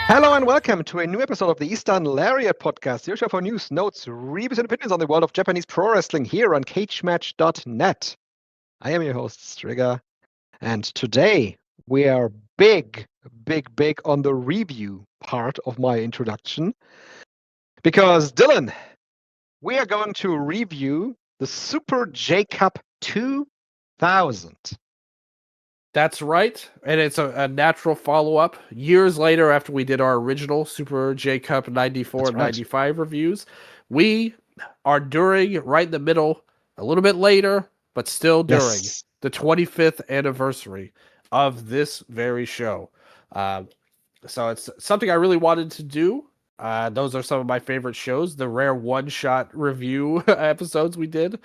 Hello and welcome to a new episode of the Eastern Lariat podcast, your show for news, notes, reviews, and opinions on the world of Japanese pro wrestling here on cagematch.net. I am your host, STRIGGA, and today we are big on the review part of my introduction because, Dylan, we are going to review the Super J-Cup 2000. That's right, and it's a natural follow-up. Years later, after we did our original Super J-Cup 94 and 95 reviews, we are right in the middle, a little bit later, but still during the 25th anniversary of this very show. So it's something I really wanted to do. Those are some of my favorite shows, the rare one-shot review episodes we did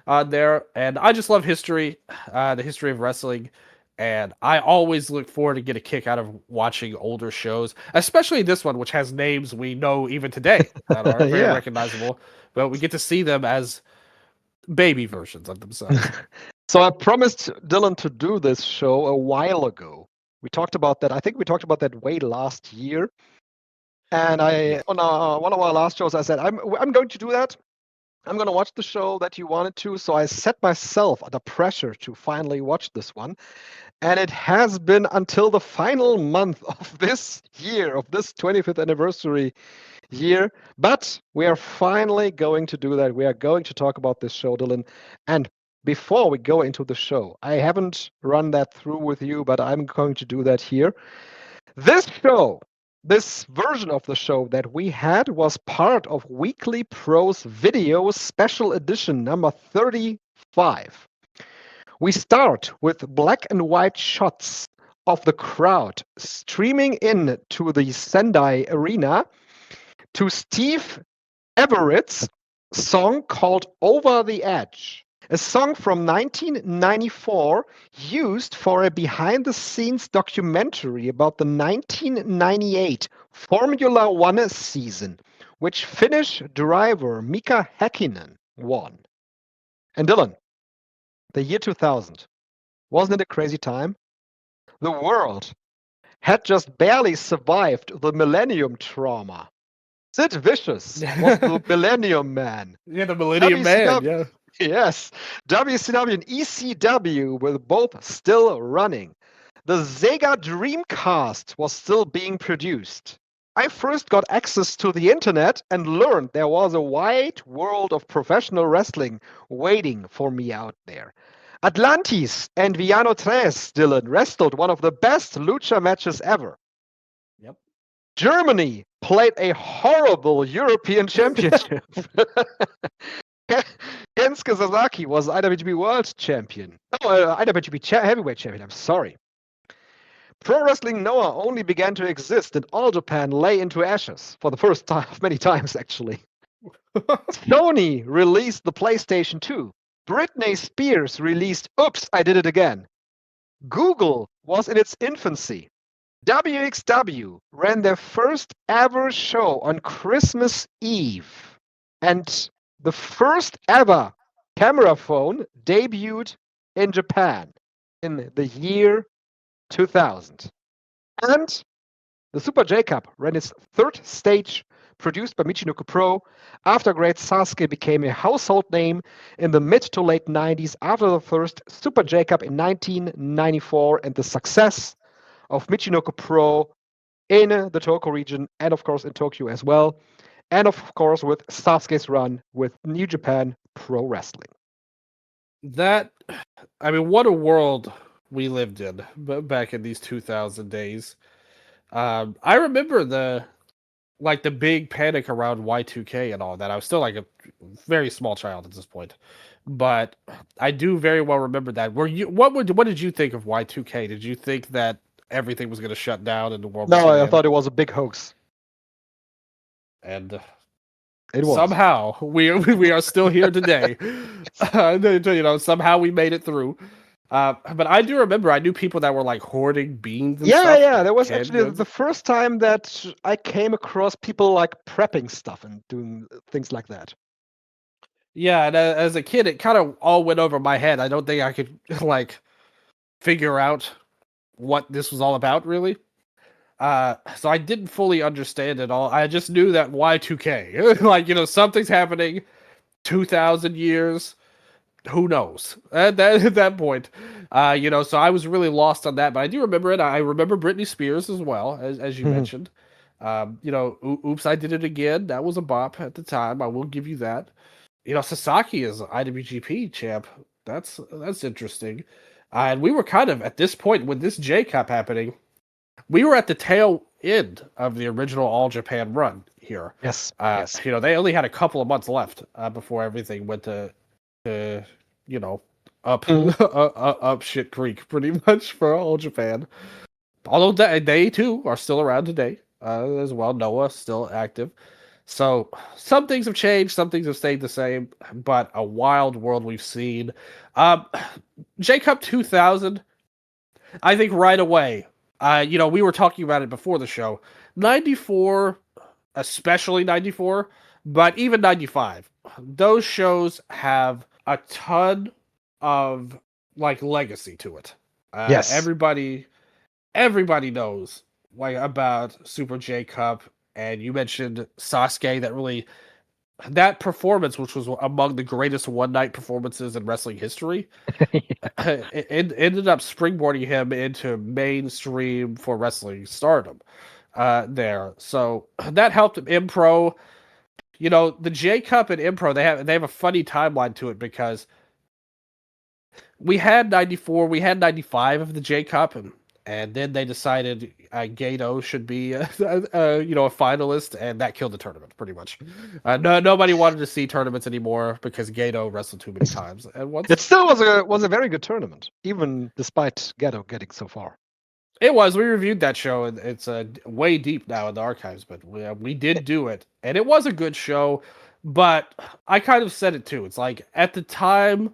on there. And I just love history, the history of wrestling. And I always look forward to get a kick out of watching older shows, especially this one, which has names we know even today that are very recognizable. But we get to see them as baby versions of themselves. So I promised Dylan to do this show a while ago. We talked about that. I think we talked about that way last year. And on one of our last shows, I said, I'm going to do that. I'm going to watch the show that you wanted to. So I set myself under pressure to finally watch this one. And it has been until the final month of this year, of this 25th anniversary year. But we are finally going to do that. We are going to talk about this show, Dylan. And before we go into the show, I haven't run that through with you, but I'm going to do that here. This show, this version of the show that we had was part of Weekly Pro's Video Special Edition number 35. We start with black and white shots of the crowd streaming in to the Sendai Arena to Steve Everett's song called Over the Edge, a song from 1994 used for a behind-the-scenes documentary about the 1998 Formula One season, which Finnish driver Mika Häkkinen won. And Dylan, the year 2000, wasn't it a crazy time? The world had just barely survived the Millennium trauma. Sid Vicious was the Millennium Man. Yeah, the Millennium Man, yeah. Yes, WCW and ECW were both still running. The Sega Dreamcast was still being produced. I first got access to the internet and learned there was a wide world of professional wrestling waiting for me out there. Atlantis and Villano Tres, Dylan, wrestled one of the best lucha matches ever. Yep. Germany played a horrible European Championship. Kensuke Sasaki was IWGP World Champion. No, IWGP Heavyweight Champion, I'm sorry. Pro Wrestling Noah only began to exist and All Japan lay into ashes for the first time, many times actually. Sony released the PlayStation 2. Britney Spears released Oops, I Did It Again. Google was in its infancy. WXW ran their first ever show on Christmas Eve. And the first ever camera phone debuted in Japan in the year 2000. And the Super J-Cup ran its third stage, produced by Michinoku Pro, after great Sasuke became a household name in the mid to late 90s after the first Super J-Cup in 1994 and the success of Michinoku Pro in the Tokyo region and, of course, in Tokyo as well. And, of course, with Sasuke's run with New Japan Pro Wrestling. What a world we lived in back in these 2000 days. I remember the big panic around Y2K and all that. I was still like a very small child at this point, but I do very well remember that. What did you think of Y2K? Did you think that everything was going to shut down and the world? No, I thought it was a big hoax. And It was. Somehow we are still here today. Somehow we made it through. But I do remember I knew people that were like hoarding beans and stuff. Yeah. That was canned actually goods. the first time that I came across people like prepping stuff and doing things like that. Yeah, and as a kid, it kind of all went over my head. I don't think I could like figure out what this was all about, really. So I didn't fully understand it all. I just knew that Y2K, like something's happening. 2,000 years, who knows? At that point, So I was really lost on that, but I do remember it. I remember Britney Spears as well, as you mentioned. Oops, I Did It Again. That was a bop at the time. I will give you that. Sasaki is IWGP champ. That's interesting. And we were kind of at this point with this J Cup happening. We were at the tail end of the original All Japan run here. Yes. They only had a couple of months left before everything went to up up shit creek pretty much for All Japan. Although they too are still around today as well. Noah still active. So some things have changed, some things have stayed the same, but a wild world we've seen. J Cup 2000, I think right away. We were talking about it before the show. 94, especially 94, but even 95. Those shows have a ton of like legacy to it. Yes. Everybody knows like about Super J Cup, and you mentioned Sasuke. That performance, which was among the greatest one night performances in wrestling history, it ended up springboarding him into mainstream for wrestling stardom. There, so that helped him. Impro, the J Cup and Impro, they have a funny timeline to it because we had 94, we had 95 of the J Cup, and then they decided Gato should be a finalist, and that killed the tournament pretty much. Nobody wanted to see tournaments anymore because Gato wrestled too many times. And it still was a very good tournament, even despite Gato getting so far. It was. We reviewed that show, and it's way deep now in the archives, but we did do it, and it was a good show. But I kind of said it too. It's like at the time,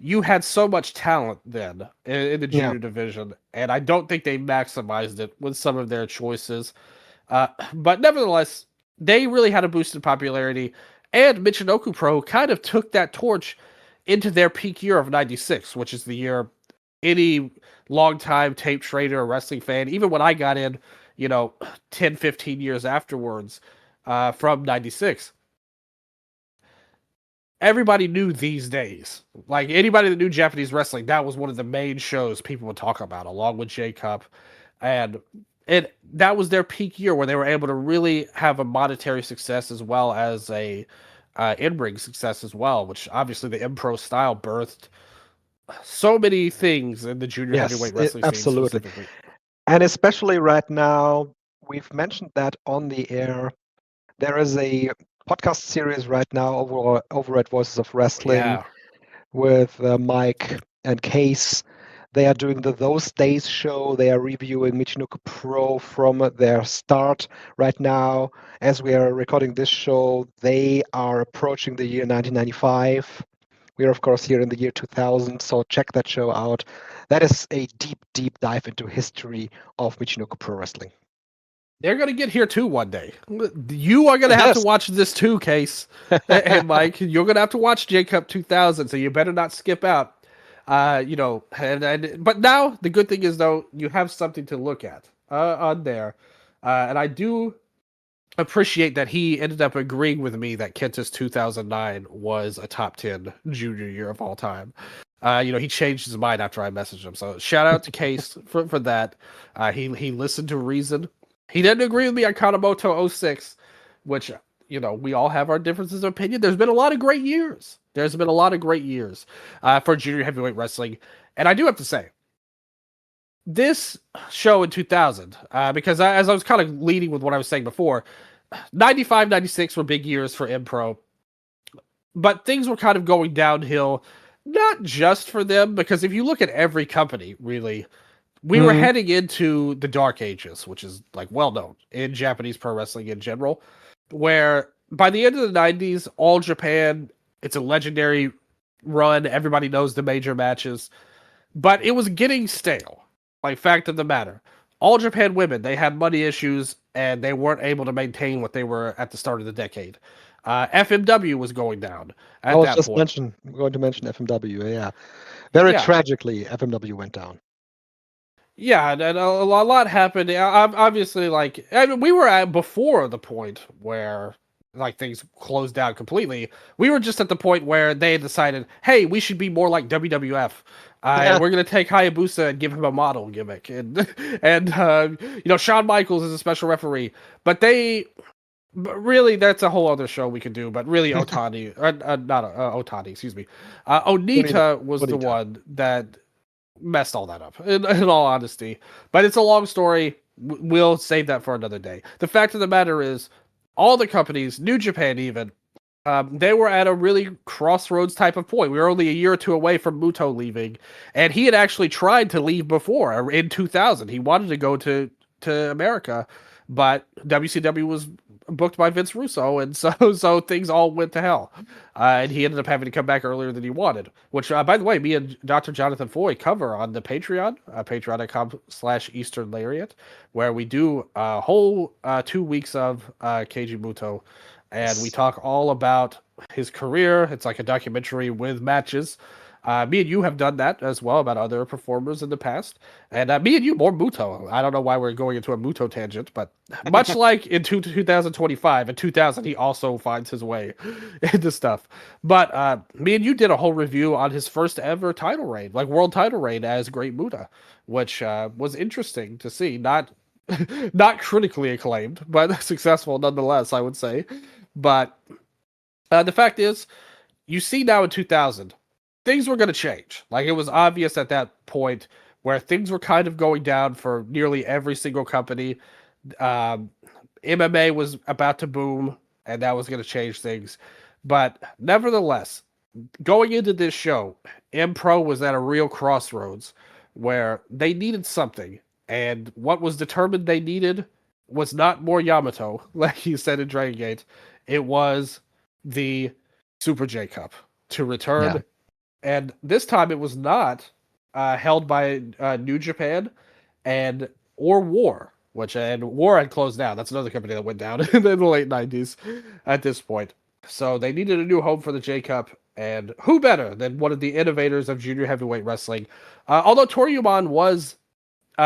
you had so much talent then in the junior division, and I don't think they maximized it with some of their choices. But nevertheless, they really had a boost in popularity, and Michinoku Pro kind of took that torch into their peak year of 96, which is the year any longtime tape trader or wrestling fan, even when I got in, 10, 15 years afterwards from 96, everybody knew these days. Like anybody that knew Japanese wrestling, that was one of the main shows people would talk about, along with J Cup. And that was their peak year where they were able to really have a monetary success as well as a in-ring success as well, which obviously the Impro style birthed so many things in the junior heavyweight wrestling scene specifically. And especially right now, we've mentioned that on the air. There is a podcast series right now over at Voices of Wrestling with Mike and Case. They are doing the Those Days show. They are reviewing Michinoku Pro from their start right now. As we are recording this show, they are approaching the year 1995. We are, of course, here in the year 2000, so check that show out. That is a deep, deep dive into history of Michinoku Pro Wrestling. They're going to get here too one day. You are going to have to watch this too, Case. And Mike, you're going to have to watch J Cup 2000, so you better not skip out. But now the good thing is, though, you have something to look at on there. And I do appreciate that he ended up agreeing with me that Kenta's 2009 was a top 10 junior year of all time. He changed his mind after I messaged him. So shout out to Case for that. He listened to reason. He didn't agree with me on Kanemoto 06, which, we all have our differences of opinion. There's been a lot of great years. For junior heavyweight wrestling. And I do have to say, this show in 2000, because as I was kind of leading with what I was saying before, 95, 96 were big years for Impro. But things were kind of going downhill, not just for them, because if you look at every company, really, we were heading into the dark ages, which is like well known in Japanese pro wrestling in general, where by the end of the 90s, All Japan, it's a legendary run. Everybody knows the major matches, but it was getting stale. Like, fact of the matter, All Japan women, they had money issues and they weren't able to maintain what they were at the start of the decade. FMW was going down at that point. Going to mention FMW. Yeah, very Yeah. tragically, FMW went down. Yeah, and a lot happened. Obviously, like, I mean, we were at before the point where like things closed down completely. We were just at the point where they had decided, hey, we should be more like WWF. And we're gonna take Hayabusa and give him a model gimmick, and Shawn Michaels is a special referee, but really that's a whole other show we could do. But really, Otani, not Otani, excuse me, Onita was the one that messed all that up, in all honesty. But it's a long story. We'll save that for another day. The fact of the matter is, all the companies, New Japan even, they were at a really crossroads type of point. We were only a year or two away from Muto leaving, and he had actually tried to leave before in 2000. He wanted to go to America, but WCW was booked by Vince Russo, and so things all went to hell. And he ended up having to come back earlier than he wanted, which, by the way, me and Dr. Jonathan Foy cover on the Patreon, patreon.com/Eastern Lariat, where we do a whole 2 weeks of Keiji Muto, and we talk all about his career. It's like a documentary with matches. Me and you have done that as well about other performers in the past. And me and you, more Muto. I don't know why we're going into a Muto tangent, but much like in 2025, in 2000, he also finds his way into stuff. But me and you did a whole review on his first ever title reign, like world title reign as Great Muta, which was interesting to see. Not critically acclaimed, but successful nonetheless, I would say. But the fact is, you see now in 2000, things were going to change. Like, it was obvious at that point where things were kind of going down for nearly every single company. MMA was about to boom, and that was going to change things. But nevertheless, going into this show, M-Pro was at a real crossroads where they needed something. And what was determined they needed was not more Yamato, like he said in Dragon Gate. It was the Super J Cup to return. Yeah. And this time it was not held by New Japan or War, and War had closed down. That's another company that went down in the late 90s at this point. So they needed a new home for the J Cup, and who better than one of the innovators of junior heavyweight wrestling? Although Toryumon was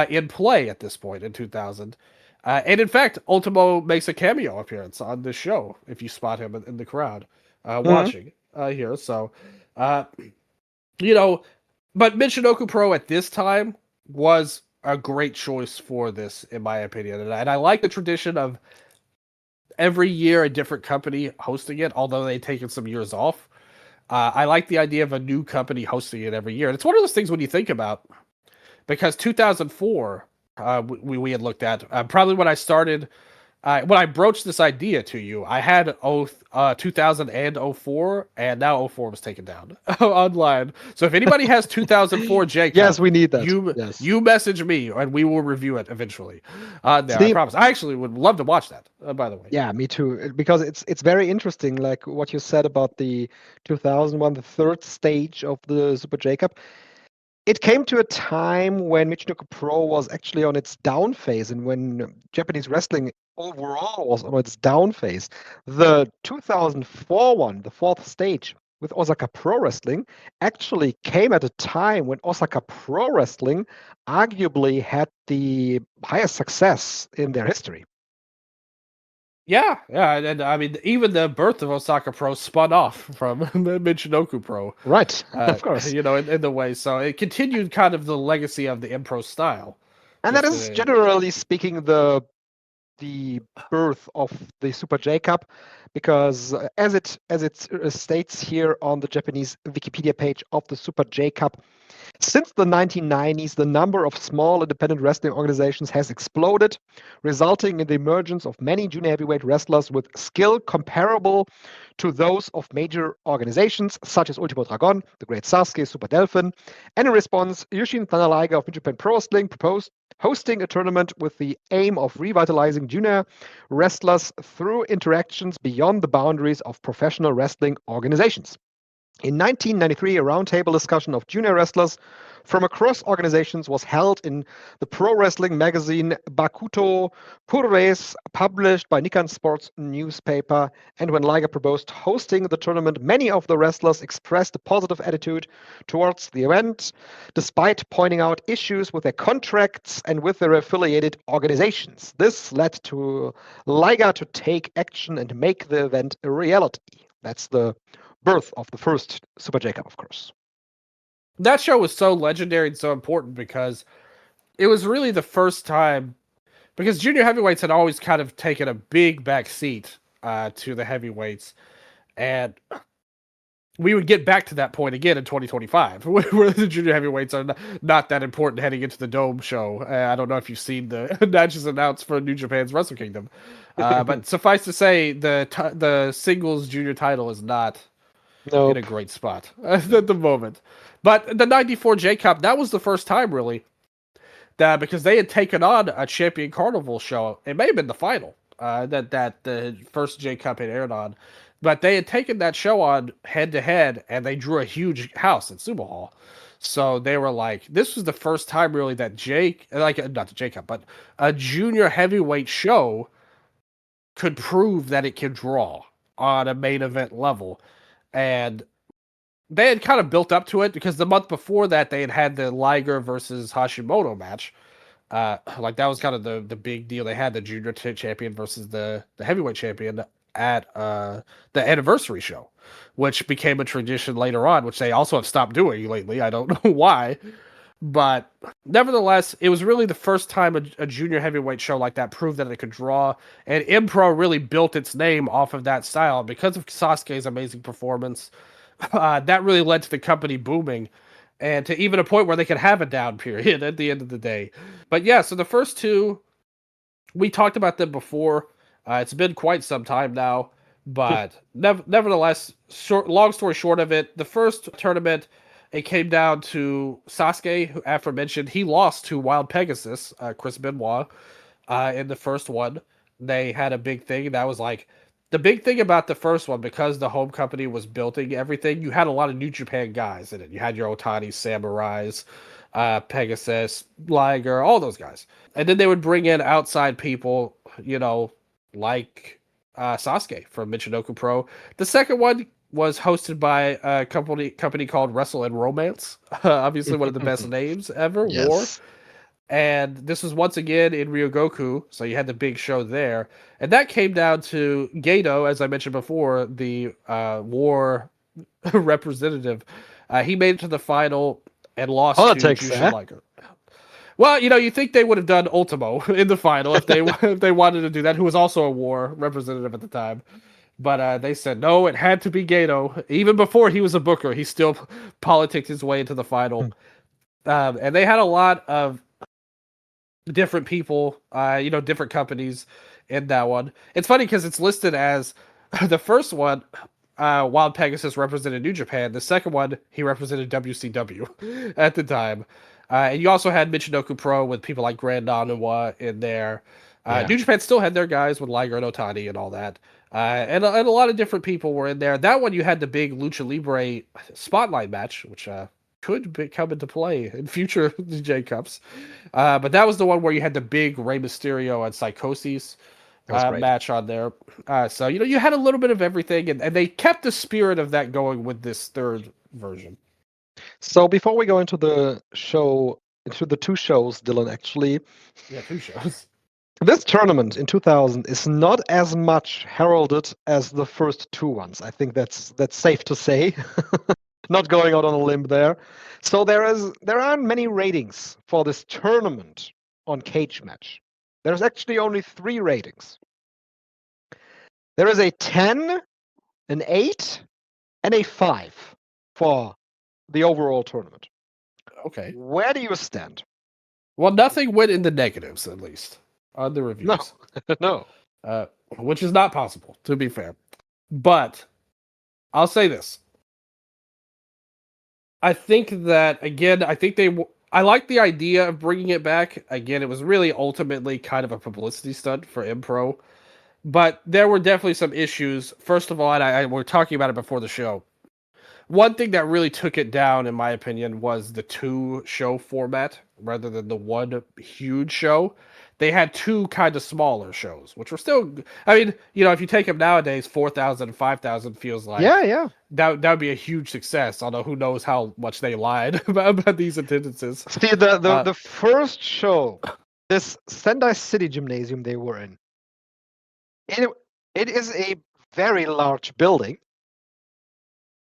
in play at this point in 2000. And in fact, Ultimo makes a cameo appearance on this show if you spot him in the crowd watching here. So, but Michinoku Pro at this time was a great choice for this, in my opinion. And I like the tradition of every year a different company hosting it, although they've taken some years off. I like the idea of a new company hosting it every year. And it's one of those things when you think about, because 2004, we had looked at, probably when I started, when I broached this idea to you, I had 2000 and 04, and now 04 was taken down online. So if anybody has 2004 J Cup, yes, we need that. You message me, and we will review it eventually. I promise. I actually would love to watch that, by the way. Yeah, me too. Because it's very interesting, like what you said about the 2001, the third stage of the Super J Cup. It came to a time when Michinoku Pro was actually on its down phase, and when Japanese wrestling overall was on its down phase. The 2004 one, the fourth stage with Osaka Pro Wrestling, actually came at a time when Osaka Pro Wrestling arguably had the highest success in their history. Yeah, and I mean, even the birth of Osaka Pro spun off from Michinoku Pro. Right, of course. In the way. So it continued kind of the legacy of the M-Pro style. And that is, generally speaking, the birth of the Super J Cup, because as it states here on the Japanese Wikipedia page of the Super J Cup, since the 1990s, the number of small independent wrestling organizations has exploded, resulting in the emergence of many junior heavyweight wrestlers with skill comparable to those of major organizations such as Ultimo Dragon, the Great Sasuke, Super Delphin. And in response, Jushin Liger of New Japan Pro Wrestling proposed hosting a tournament with the aim of revitalizing junior wrestlers through interactions beyond beyond the boundaries of professional wrestling organizations. In 1993, a roundtable discussion of junior wrestlers from across organizations was held in the pro wrestling magazine Bakuto Purves, published by Nikkan Sports newspaper. And when Liger proposed hosting the tournament, many of the wrestlers expressed a positive attitude towards the event, despite pointing out issues with their contracts and with their affiliated organizations. This led to Liger to take action and make the event a reality. That's the birth of the first Super J-Cup, of course. That show was so legendary and so important because it was really the first time, because junior heavyweights had always kind of taken a big back seat to the heavyweights, and we would get back to that point again in 2025, where the junior heavyweights are not that important heading into the Dome show. I don't know if you've seen the matches announced for New Japan's Wrestle Kingdom, but suffice to say, the singles junior title is not in a great spot at the moment. But the 94 J-Cup, that was the first time, really, that because they had taken on a Champion Carnival show. It may have been the final that the first J-Cup had aired on. But they had taken that show on head-to-head, and they drew a huge house at Sumo Hall. So they were like, this was the first time, really, that not the J-Cup, but a junior heavyweight show could prove that it can draw on a main event level. And they had kind of built up to it because the month before that, they had the Liger versus Hashimoto match. Like that was kind of the big deal. They had the junior champion versus the heavyweight champion at the anniversary show, which became a tradition later on, which they also have stopped doing lately. I don't know why. But nevertheless, it was really the first time a junior heavyweight show like that proved that it could draw. And Impro really built its name off of that style because of Sasuke's amazing performance. That really led to the company booming and to even a point where they could have a down period at the end of the day. But yeah, so the first two, we talked about them before. It's been quite some time now. But nevertheless, long story short of it, the first tournament, it came down to Sasuke, who aforementioned, he lost to Wild Pegasus, Chris Benoit, in the first one. They had a big thing. That was like, the big thing about the first one, because the home company was building everything, you had a lot of New Japan guys in it. You had your Otani Samurais, Pegasus, Liger, all those guys. And then they would bring in outside people, like Sasuke from Michinoku Pro. The second one was hosted by a company called Wrestle and Romance. Obviously one of the best names ever, yes. War. And this was once again in Ryogoku, so you had the big show there. And that came down to Gato, as I mentioned before, the War representative. He made it to the final and lost to Jushin Liger. Well, you think they would have done Ultimo in the final if they wanted to do that, who was also a War representative at the time. But they said, no, it had to be Gato. Even before he was a booker, he still politicked his way into the final. And they had a lot of different people, different companies in that one. It's funny because it's listed as the first one, Wild Pegasus represented New Japan. The second one, he represented WCW at the time. And you also had Michinoku Pro with people like Grand Nanawa in there. New Japan still had their guys with Liger and Otani and all that. And a lot of different people were in there. That one, you had the big Lucha Libre Spotlight match, which could come into play in future J-Cups. But that was the one where you had the big Rey Mysterio and Psychosis match on there. So, you had a little bit of everything, and they kept the spirit of that going with this third version. So before we go into the show, into the two shows, Dylan, actually. Yeah, two shows. This tournament in 2000 is not as much heralded as the first two ones. I think that's safe to say. Not going out on a limb there. So there aren't many ratings for this tournament on Cage Match. There's actually only 3 ratings. There is a 10, an 8, and a 5 for the overall tournament. Okay. Where do you stand? Well, nothing went in the negatives, at least, on the reviews. No. Which is not possible, to be fair. But I'll say this. I think that, again, I like the idea of bringing it back. Again, it was really ultimately kind of a publicity stunt for Impro. But there were definitely some issues. First of all, and we're talking about it before the show. One thing that really took it down, in my opinion, was the 2-show format rather than the one huge show. They had 2 kind of smaller shows, which were still. I mean, if you take them nowadays, 4,000 and 5,000 feels like Yeah. that would be a huge success. Although who knows how much they lied about these attendances. See, the first show, this Sendai City Gymnasium they were in, it is a very large building.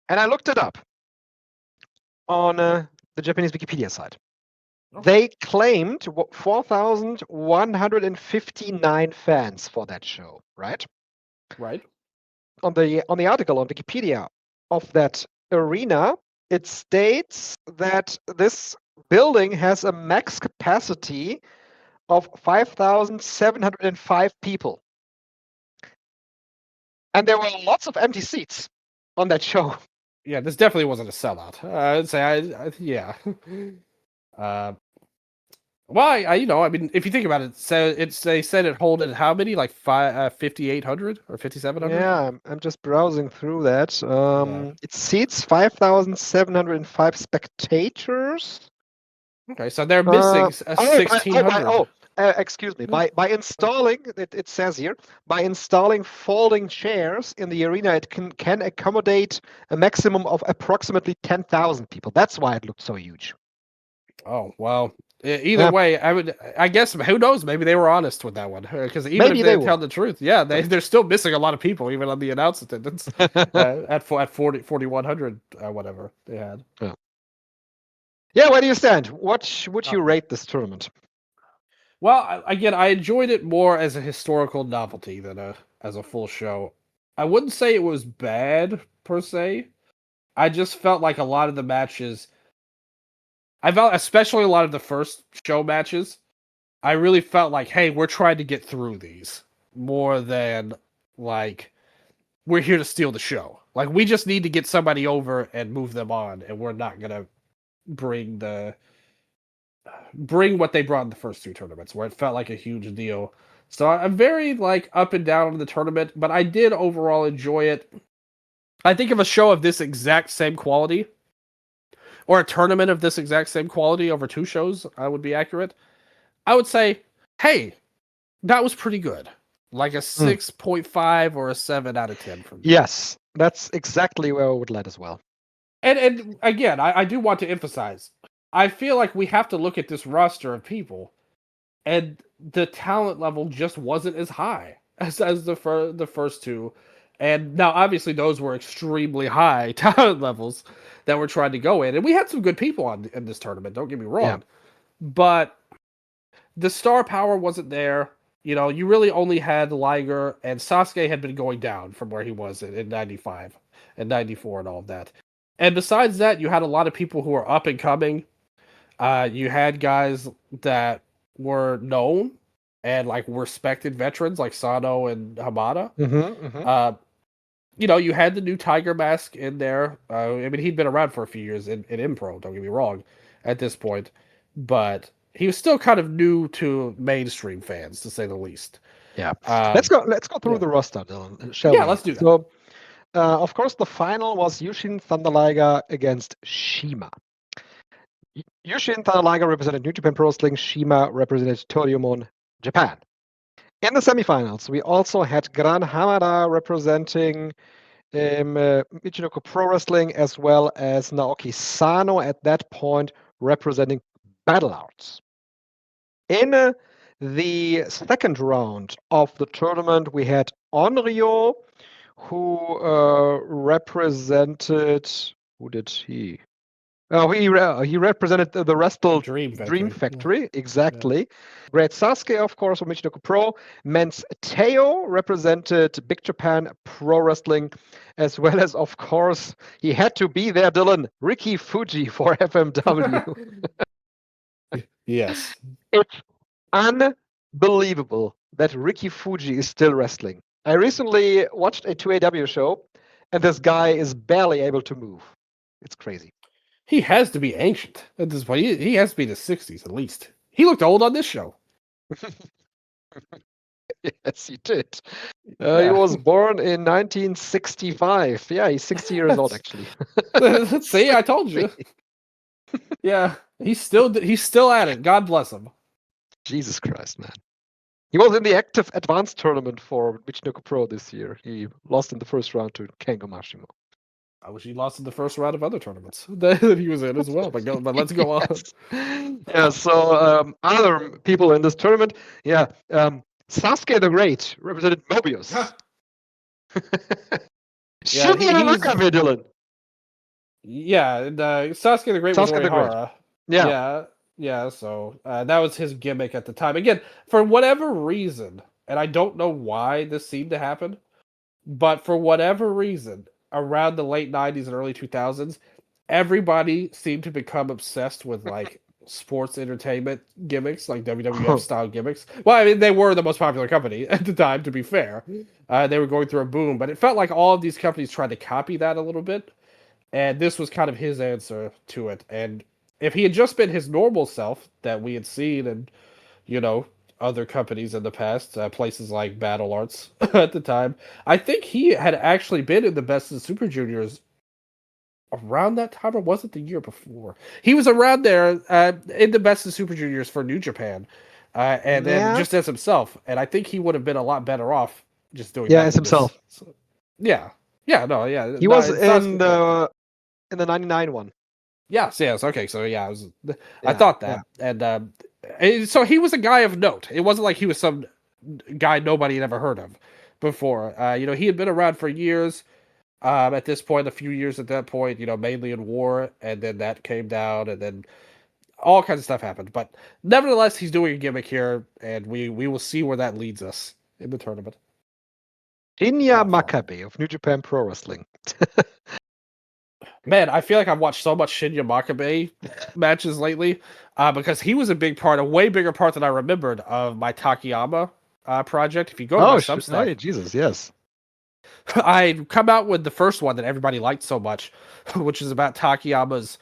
And I looked it up on the Japanese Wikipedia site. They claimed 4,159 fans for that show, right? Right. On the article on Wikipedia of that arena, it states that this building has a max capacity of 5,705 people. And there were lots of empty seats on that show. Yeah, this definitely wasn't a sellout. I'd say, yeah. Well, I mean, if you think about it, so they said it holded how many, like 5,800 or 5,700? Yeah, I'm just browsing through that. It seats 5,705 spectators. Okay, so they're missing 1,600. Excuse me. By installing, it says here, by installing folding chairs in the arena, it can accommodate a maximum of approximately 10,000 people. That's why it looked so huge. Oh, well, either way, I guess, who knows? Maybe they were honest with that one. Because even if they tell the truth, yeah, they're still missing a lot of people, even on the announced attendance at 4,100, whatever they had. Yeah, where do you stand? What would you rate this tournament? Well, again, I enjoyed it more as a historical novelty than as a full show. I wouldn't say it was bad, per se. I just felt like a lot of the matches... I felt, especially a lot of the first show matches, I really felt like, hey, we're trying to get through these more than, like, we're here to steal the show. Like, we just need to get somebody over and move them on, and we're not going to bring what they brought in the first 2 tournaments, where it felt like a huge deal. So I'm very, like, up and down on the tournament, but I did overall enjoy it. I think of a show of this exact same quality, or a tournament of this exact same quality over 2 shows, I would be accurate. I would say, hey, that was pretty good. Like a 6.5 or a 7 out of 10 for me. Yes, that's exactly where I would let as well. And again, I do want to emphasize, I feel like we have to look at this roster of people, and the talent level just wasn't as high as the first 2. And now, obviously, those were extremely high talent levels that we're trying to go in. And we had some good people in this tournament, don't get me wrong. Yeah. But the star power wasn't there. You really only had Liger, and Sasuke had been going down from where he was in 95 and 94 and all of that. And besides that, you had a lot of people who were up and coming. You had guys that were known and like respected veterans like Sano and Hamada. You had the new Tiger Mask in there. I mean, he'd been around for a few years in Impro, don't get me wrong, at this point. But he was still kind of new to mainstream fans, to say the least. Yeah. Let's go through the roster, Dylan, shall we? Yeah, let's do that. So, of course, the final was Jushin Thunder Liger against Shima. Jushin Thunder Liger represented New Japan Pro Wrestling. Shima represented Toryumon Japan. In the semifinals, we also had Gran Hamada representing Michinoku Pro Wrestling, as well as Naoki Sano at that point representing BattlArts. In the second round of the tournament, we had Onryo, who represented... Who did he? He represented the Wrestle Dream Factory, exactly. Yeah. Great Sasuke, of course, from Michinoku Pro. Men's Teioh represented Big Japan Pro Wrestling, as well as, of course, he had to be there, Dylan, Ricky Fuji for FMW. Yes. It's unbelievable that Ricky Fuji is still wrestling. I recently watched a 2AW show, and this guy is barely able to move. It's crazy. He has to be ancient at this point. He has to be in the 60s at least. He looked old on this show. Yes, he did. He Yeah. was born in 1965. Yeah, he's 60 years old, actually. See, I told you. Yeah, he's still at it. God bless him. Jesus Christ, man. He was in the active advanced tournament for Michinoku Pro this year. He lost in the first round to Kengo Mashimo. I wish he lost in the first round of other tournaments that he was in as well. But let's go on. Yes. Yeah, so other people in this tournament, Sasuke the Great represented Mobius. Yeah, Shinya Makabe, Dylan. Yeah, and Sasuke the Great was Sasuke the Great. Orihara. Yeah. Yeah. So that was his gimmick at the time. Again, for whatever reason, and I don't know why this seemed to happen, but for whatever reason, around the late '90s and early 2000s, everybody seemed to become obsessed with like sports entertainment gimmicks, like WWF style gimmicks. Well, I mean, they were the most popular company at the time. To be fair, they were going through a boom, but it felt like all of these companies tried to copy that a little bit. And this was kind of his answer to it. And if he had just been his normal self that we had seen in, other companies in the past, places like BattlArts at the time, I think he had actually been in the Best of Super Juniors around that time, or was it the year before? He was around there in the Best of Super Juniors for New Japan, and then just as himself. And I think he would have been a lot better off just doing that. Yeah, as himself. Yeah. He was in the 99 one. Yes. Okay, so I thought that. Yeah. And so he was a guy of note. It wasn't like he was some guy nobody had ever heard of before. He had been around for years. At this point, a few years at that point, mainly in war, and then that came down, and then all kinds of stuff happened. But nevertheless, he's doing a gimmick here, and we will see where that leads us in the tournament. Shinya Makabe of New Japan Pro Wrestling. Man, I feel like I've watched so much Shinya Makabe matches lately because he was a way bigger part than I remembered of my Takayama project. If you go to my Substack, Jesus, yes. I come out with the first one that everybody liked so much, which is about Takayama's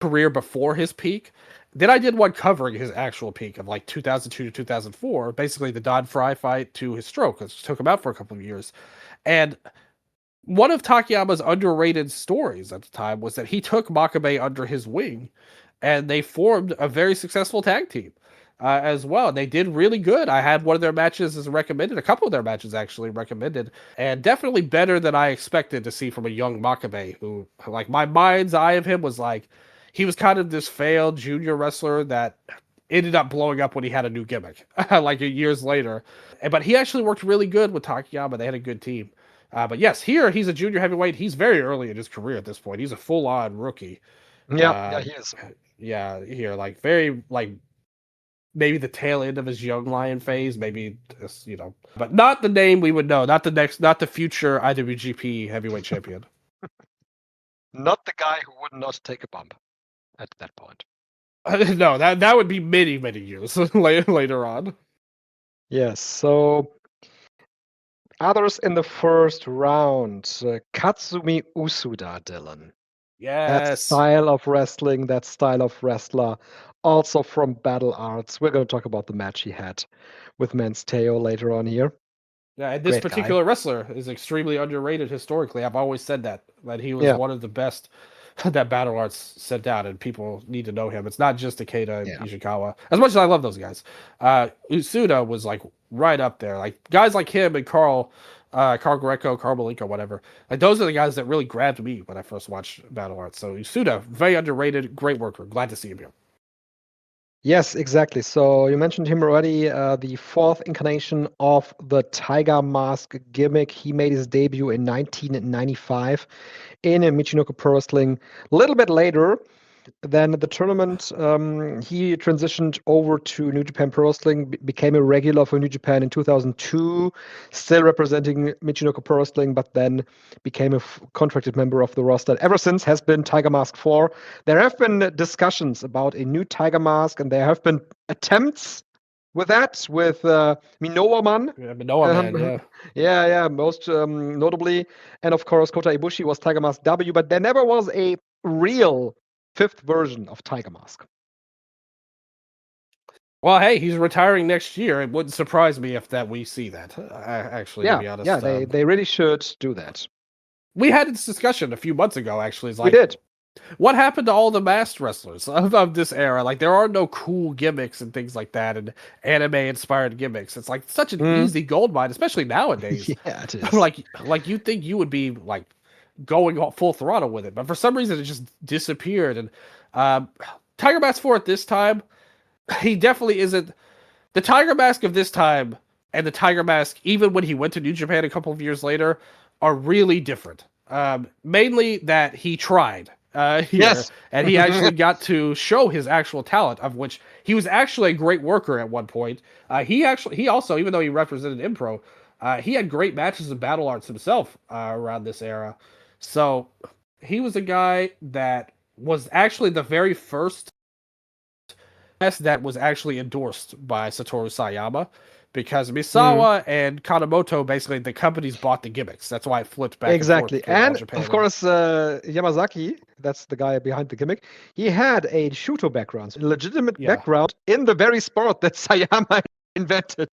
career before his peak. Then I did one covering his actual peak of like 2002 to 2004, basically the Don Fry fight to his stroke, which took him out for a couple of years. And one of Takayama's underrated stories at the time was that he took Makabe under his wing, and they formed a very successful tag team as well. They did really good. I had one of their matches as recommended, a couple of their matches actually recommended, and definitely better than I expected to see from a young Makabe, who, like, my mind's eye of him was like, he was kind of this failed junior wrestler that ended up blowing up when he had a new gimmick, like years later. But he actually worked really good with Takayama. They had a good team. But yes, here he's a junior heavyweight. He's very early in his career at this point. He's a full-on rookie. Yeah, he is. Yeah, here, like, very, like, maybe the tail end of his young lion phase, maybe, but not the name we would know, not the future IWGP heavyweight champion. Not the guy who would not take a bump at that point. No, that would be many, many years later on. Yes, so others in the first round, Katsumi Usuda, Dylan. Yes. That style of wrestling, that style of wrestler, also from BattlArts. We're going to talk about the match he had with Men's Teioh later on here. Yeah, and this particular wrestler is extremely underrated historically. I've always said that he was one of the best that BattlArts sent out, and people need to know him. It's not just Takeda and Ishikawa. As much as I love those guys, Usuda was like right up there. Like guys like him and Carl Greco, Carl Malenko, whatever. Like those are the guys that really grabbed me when I first watched BattlArts. So Usuda, very underrated, great worker. Glad to see him here. Yes, exactly. So you mentioned him already, the fourth incarnation of the Tiger Mask gimmick. He made his debut in 1995 in Michinoku Pro Wrestling. A little bit later than the tournament, he transitioned over to New Japan Pro Wrestling, became a regular for New Japan in 2002, still representing Michinoku Pro Wrestling, but then became a contracted member of the roster. Ever since has been Tiger Mask 4. There have been discussions about a new Tiger Mask, and there have been attempts with that, with Minowa Man. Yeah, Minowa Man, yeah. Yeah, most notably. And of course, Kota Ibushi was Tiger Mask W, but there never was a real fifth version of Tiger Mask. Well, hey, he's retiring next year. It wouldn't surprise me if we see that. Actually, to be honest, yeah, they really should do that. We had this discussion a few months ago. Actually, it's We like, did. what happened to all the masked wrestlers of this era? Like, there are no cool gimmicks and things like that, and anime-inspired gimmicks. It's like such an easy gold mine, especially nowadays. Yeah, it is. like you think you would be like going full throttle with it, but for some reason it just disappeared. And Tiger Mask 4 at this time, he definitely isn't the Tiger Mask of this time, and the Tiger Mask even when he went to New Japan a couple of years later are really different. Mainly that he tried here, Yes. and he actually got to show his actual talent, of which he was actually a great worker at one point. He also, even though he represented Impro, he had great matches in BattlArts himself around this era. So he was a guy that was actually the very first that was actually endorsed by Satoru Sayama, because Misawa and Kanemoto, basically the companies bought the gimmicks. That's why it flipped back Exactly. and forth between All And Japan of course, Yamazaki, that's the guy behind the gimmick, he had a Shuto background, a legitimate background in the very sport that Sayama invented.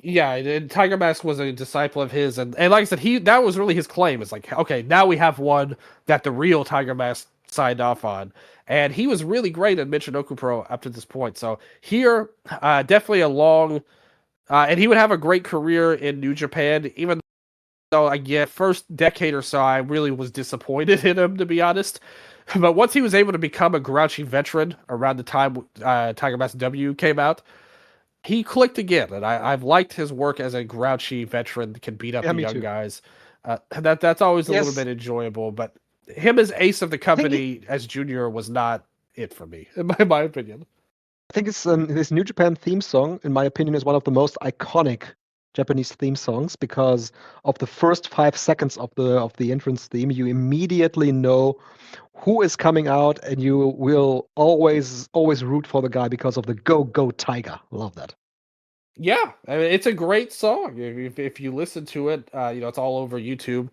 Yeah, and Tiger Mask was a disciple of his, and like I said, that was really his claim. It's like, okay, now we have one that the real Tiger Mask signed off on, and he was really great at Michinoku Pro up to this point. So here, definitely a long, and he would have a great career in New Japan, even though again, first decade or so, I really was disappointed in him, to be honest. But once he was able to become a grouchy veteran around the time Tiger Mask W came out, he clicked again, and I've liked his work as a grouchy veteran that can beat up the young guys. That's always a little bit enjoyable, but him as ace of the company as junior was not it for me, in my opinion. I think it's this New Japan theme song, in my opinion, is one of the most iconic Japanese theme songs because of the first 5 seconds of the entrance theme. You immediately know who is coming out, and you will always root for the guy because of the Go Tiger. Love that. Yeah, I mean, it's a great song. If you listen to it, it's all over YouTube.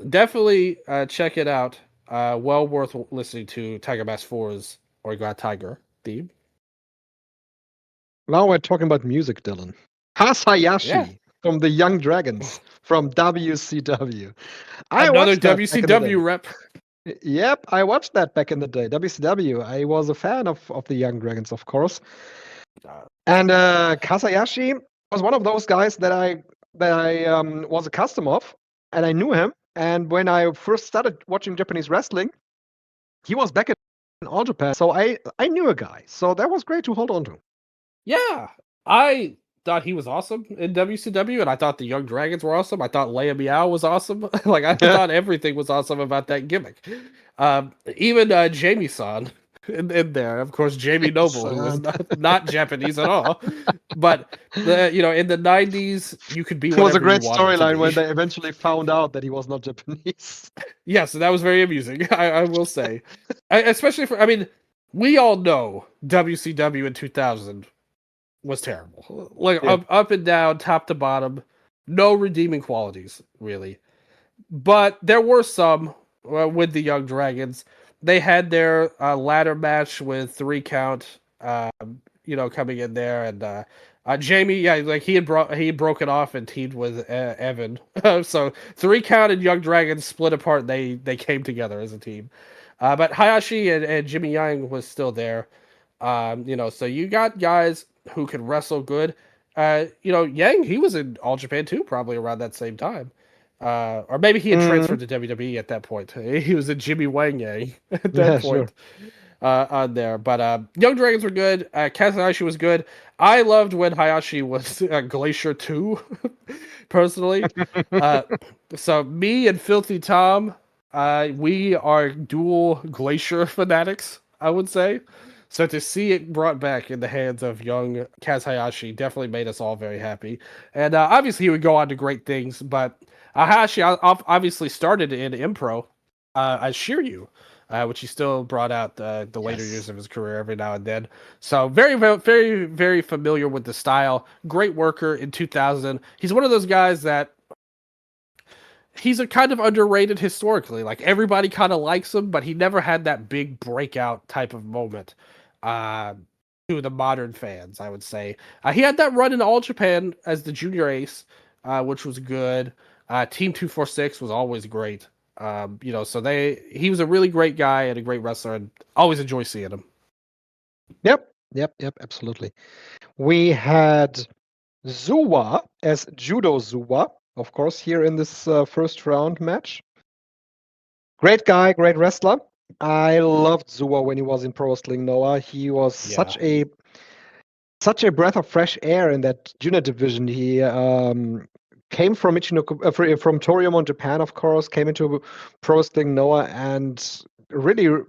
Definitely check it out. Well worth listening to Tiger Mask 4's Oiga Tiger theme. Now we're talking about music, Dylan. Hayashi from the Young Dragons from WCW. Another WCW rep. Yep, I watched that back in the day. WCW. I was a fan of the Young Dragons, of course. And Kasayashi was one of those guys that I was a custom of, and I knew him. And when I first started watching Japanese wrestling, he was back in All Japan, so I knew a guy. So that was great to hold on to. Yeah, I thought he was awesome in WCW, and I thought the Young Dragons were awesome. I thought Leia Meow was awesome. Like, I thought everything was awesome about that gimmick. Even Jamie-san in there. Of course, Jamie Noble, who was not Japanese at all. But in the 90s, you could be whatever you wanted. It was a great storyline when they eventually found out that he was not Japanese. Yeah, so that was very amusing, I will say. Especially we all know WCW in 2000 was terrible. Like, up and down, top to bottom, no redeeming qualities, really. But there were some with the Young Dragons. They had their ladder match with 3 Count, coming in there, and Jamie, he had broken off and teamed with Evan. So 3 Count and Young Dragons split apart. They came together as a team. But Hayashi and Jimmy Yang was still there. So you got guys who could wrestle good. Yang, he was in All Japan too, probably around that same time. Or maybe he had transferred to WWE at that point. He was a Jimmy Wang Yang at that point. Sure. On there. But Young Dragons were good. Kazuhashi was good. I loved when Hayashi was Glacier 2, personally. So me and Filthy Tom, we are dual Glacier fanatics, I would say. So to see it brought back in the hands of young Kaz Hayashi definitely made us all very happy. And obviously he would go on to great things, but Hayashi obviously started in Impro as Shiryu, which he still brought out the later years of his career every now and then. So very, very, very familiar with the style. Great worker in 2000. He's one of those guys that he's a kind of underrated historically. Like, everybody kind of likes him, but he never had that big breakout type of moment. to the modern fans, I would say. He had that run in All Japan as the junior ace, which was good. Team 246 was always great. So he was a really great guy and a great wrestler, and always enjoy seeing him. Yep, absolutely. We had Zuwa as Judo Zuwa, of course, here in this first round match. Great guy, great wrestler. I loved Zuwa when he was in Pro Wrestling Noah. He was such a breath of fresh air in that junior division. He came from Michinoku, from Toriumon, Japan, of course, came into Pro Wrestling Noah, and really,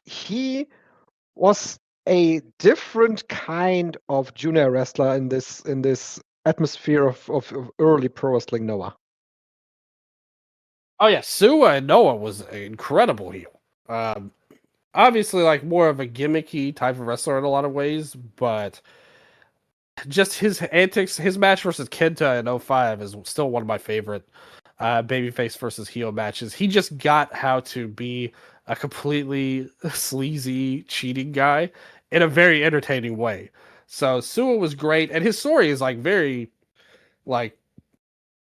he was a different kind of junior wrestler in this atmosphere of early Pro Wrestling Noah. Oh yeah, Suwa and Noah was an incredible heel. Obviously, like more of a gimmicky type of wrestler in a lot of ways, but just his antics, his match versus Kenta in 05 is still one of my favorite babyface versus heel matches. He just got how to be a completely sleazy, cheating guy in a very entertaining way. So Suwa was great, and his story is like very like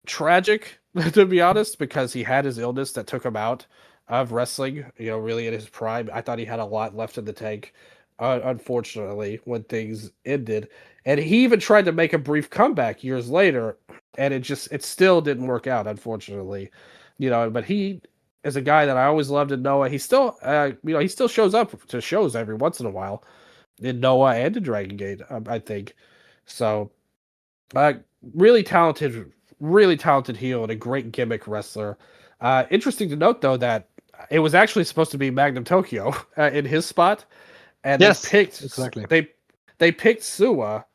tragic, to be honest, because he had his illness that took him out of wrestling, really in his prime. I thought he had a lot left in the tank, unfortunately, when things ended. And he even tried to make a brief comeback years later, and it still didn't work out, unfortunately. But he is a guy that I always loved in Noah. He still, he still shows up to shows every once in a while in Noah and in Dragon Gate, I think. So, really talented heel and a great gimmick wrestler. Interesting to note, though, that it was actually supposed to be Magnum Tokyo in his spot, and yes, they picked exactly. They picked Suwa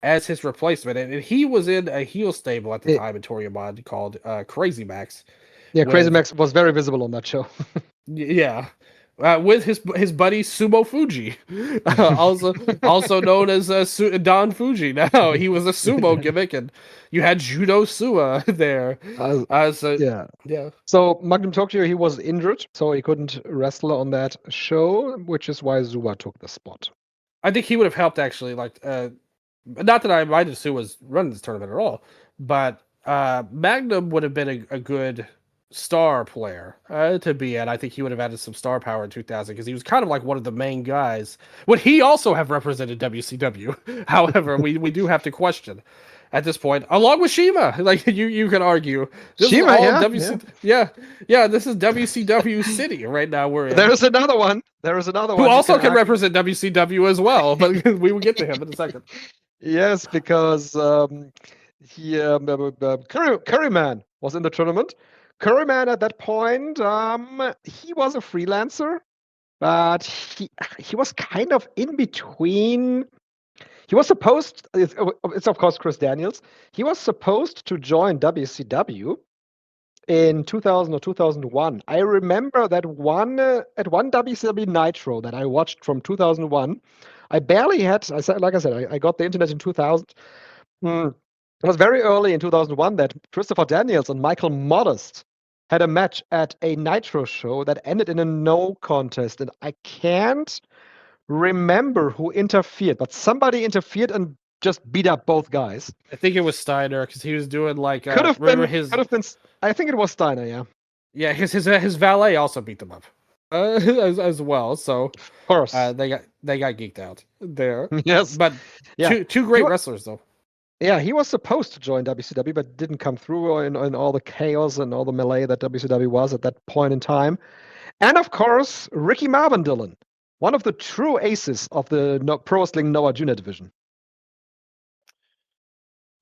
as his replacement, and he was in a heel stable at the time in Toriumon called Crazy Max. Yeah, Crazy Max was very visible on that show. Yeah. With his buddy Sumo Fuji, also known as Don Fuji. Now he was a sumo gimmick, and you had Judo Suwa there. So Magnum Tokyo, he was injured, so he couldn't wrestle on that show, which is why Suwa took the spot. I think he would have helped actually. Like, not that I minded Suwa's running this tournament at all, but Magnum would have been a good star player to be at. I think he would have added some star power in 2000 because he was kind of like one of the main guys. Would he also have represented WCW? However, we do have to question at this point, along with Shima. Like you can argue, this Shima, is all this is WCW City right now. We're in. There's another one. Who also can represent WCW as well, but we will get to him in a second. Yes, because Curryman was in the tournament. Curryman at that point, he was a freelancer, but he was kind of in between. He was supposed, it's of course Chris Daniels, he was supposed to join WCW in 2000 or 2001. I remember that at one WCW Nitro that I watched from 2001, I barely had, like I said, I got the internet in 2000. It was very early in 2001 that Christopher Daniels and Michael Modest had a match at a Nitro show that ended in a no contest. And I can't remember who interfered, but somebody interfered and just beat up both guys. I think it was Steiner because he was doing like could have been. I think it was Steiner. Yeah. Yeah, his valet also beat them up as well. So of course they got geeked out there. Yes, but two great wrestlers though. Yeah, he was supposed to join WCW, but didn't come through in all the chaos and all the melee that WCW was at that point in time. And of course, Ricky Marvin Dylan, one of the true aces of the Pro Wrestling Noah Junior division.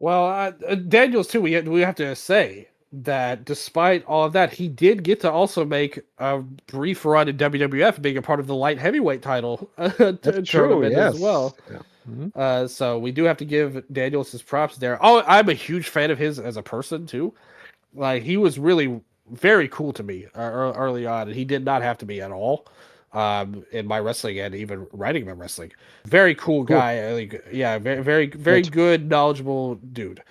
Well, Daniels too. We have to say that despite all of that, he did get to also make a brief run in WWF, being a part of the light heavyweight title tournament as well. Yeah. Mm-hmm. So we do have to give Daniels his props there. Oh, I'm a huge fan of his as a person too. Like he was really very cool to me early on, and he did not have to be at all in my wrestling and even writing about wrestling. Very cool guy. Like, yeah, very good, knowledgeable dude.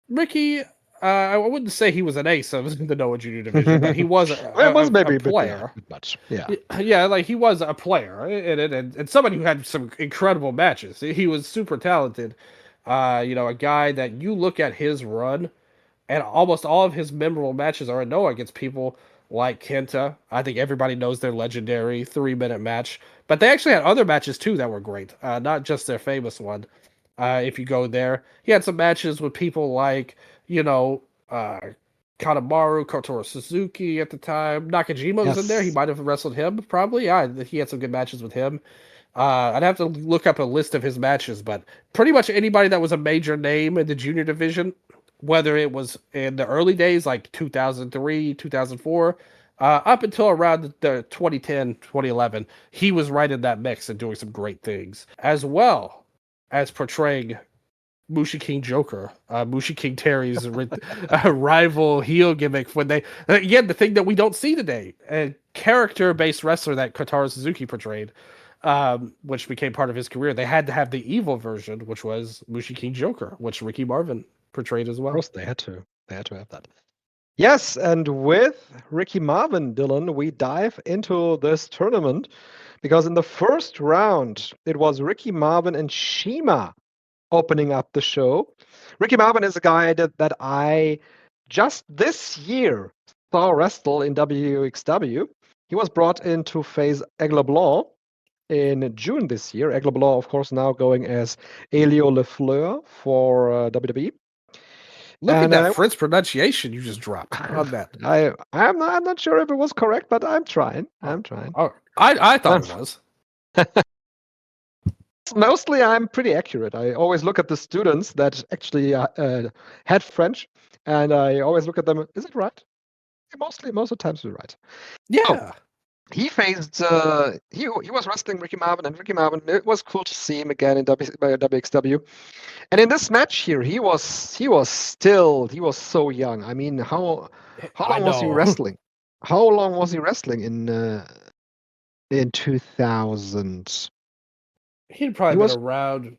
Ricky, I wouldn't say he was an ace of the Noah Junior division, but he was Well, it was a maybe a player. bit much. Yeah. Yeah, like he was a player and somebody who had some incredible matches. He was super talented. A guy that you look at his run, and almost all of his memorable matches are in Noah against people like Kenta. I think everybody knows their legendary 3-minute match, but they actually had other matches too that were great, not just their famous one. If you go there, he had some matches with people like, uh, Kanemaru, Kotaro Suzuki at the time. Nakajima was in there. He Yes. might have wrestled him, probably. Yeah, he had some good matches with him. I'd have to look up a list of his matches, but pretty much anybody that was a major name in the junior division, whether it was in the early days, like 2003, 2004, up until around the 2010, 2011, he was right in that mix and doing some great things, as well as portraying Mushi King Joker, Mushi King Terry's rival heel gimmick. When they, again, the thing that we don't see today, a character-based wrestler that Kotaro Suzuki portrayed, which became part of his career. They had to have the evil version, which was Mushi King Joker, which Ricky Marvin portrayed as well. Of course, they had to. They had to have that. Yes, and with Ricky Marvin, Dylan, we dive into this tournament because in the first round, it was Ricky Marvin and CIMA opening up the show. Ricky Marvin is a guy that I just this year saw wrestle in WXW. He was brought in to face Aigle Blanc in June this year. Aigle Blanc, of course, now going as Elio Lefleur for WWE. Look at that French pronunciation you just dropped on that. I'm not sure if it was correct, but I'm trying. I'm trying. Oh, I thought it was. Mostly, I'm pretty accurate. I always look at the students that actually had French, and I always look at them. Is it right? Most of the times, we're right. Yeah. Oh, he faced. He was wrestling Ricky Marvin, and Ricky Marvin. It was cool to see him again in WXW. And in this match here, he was so young. I mean, how long was he wrestling? How long was he wrestling in 2000? He'd probably been around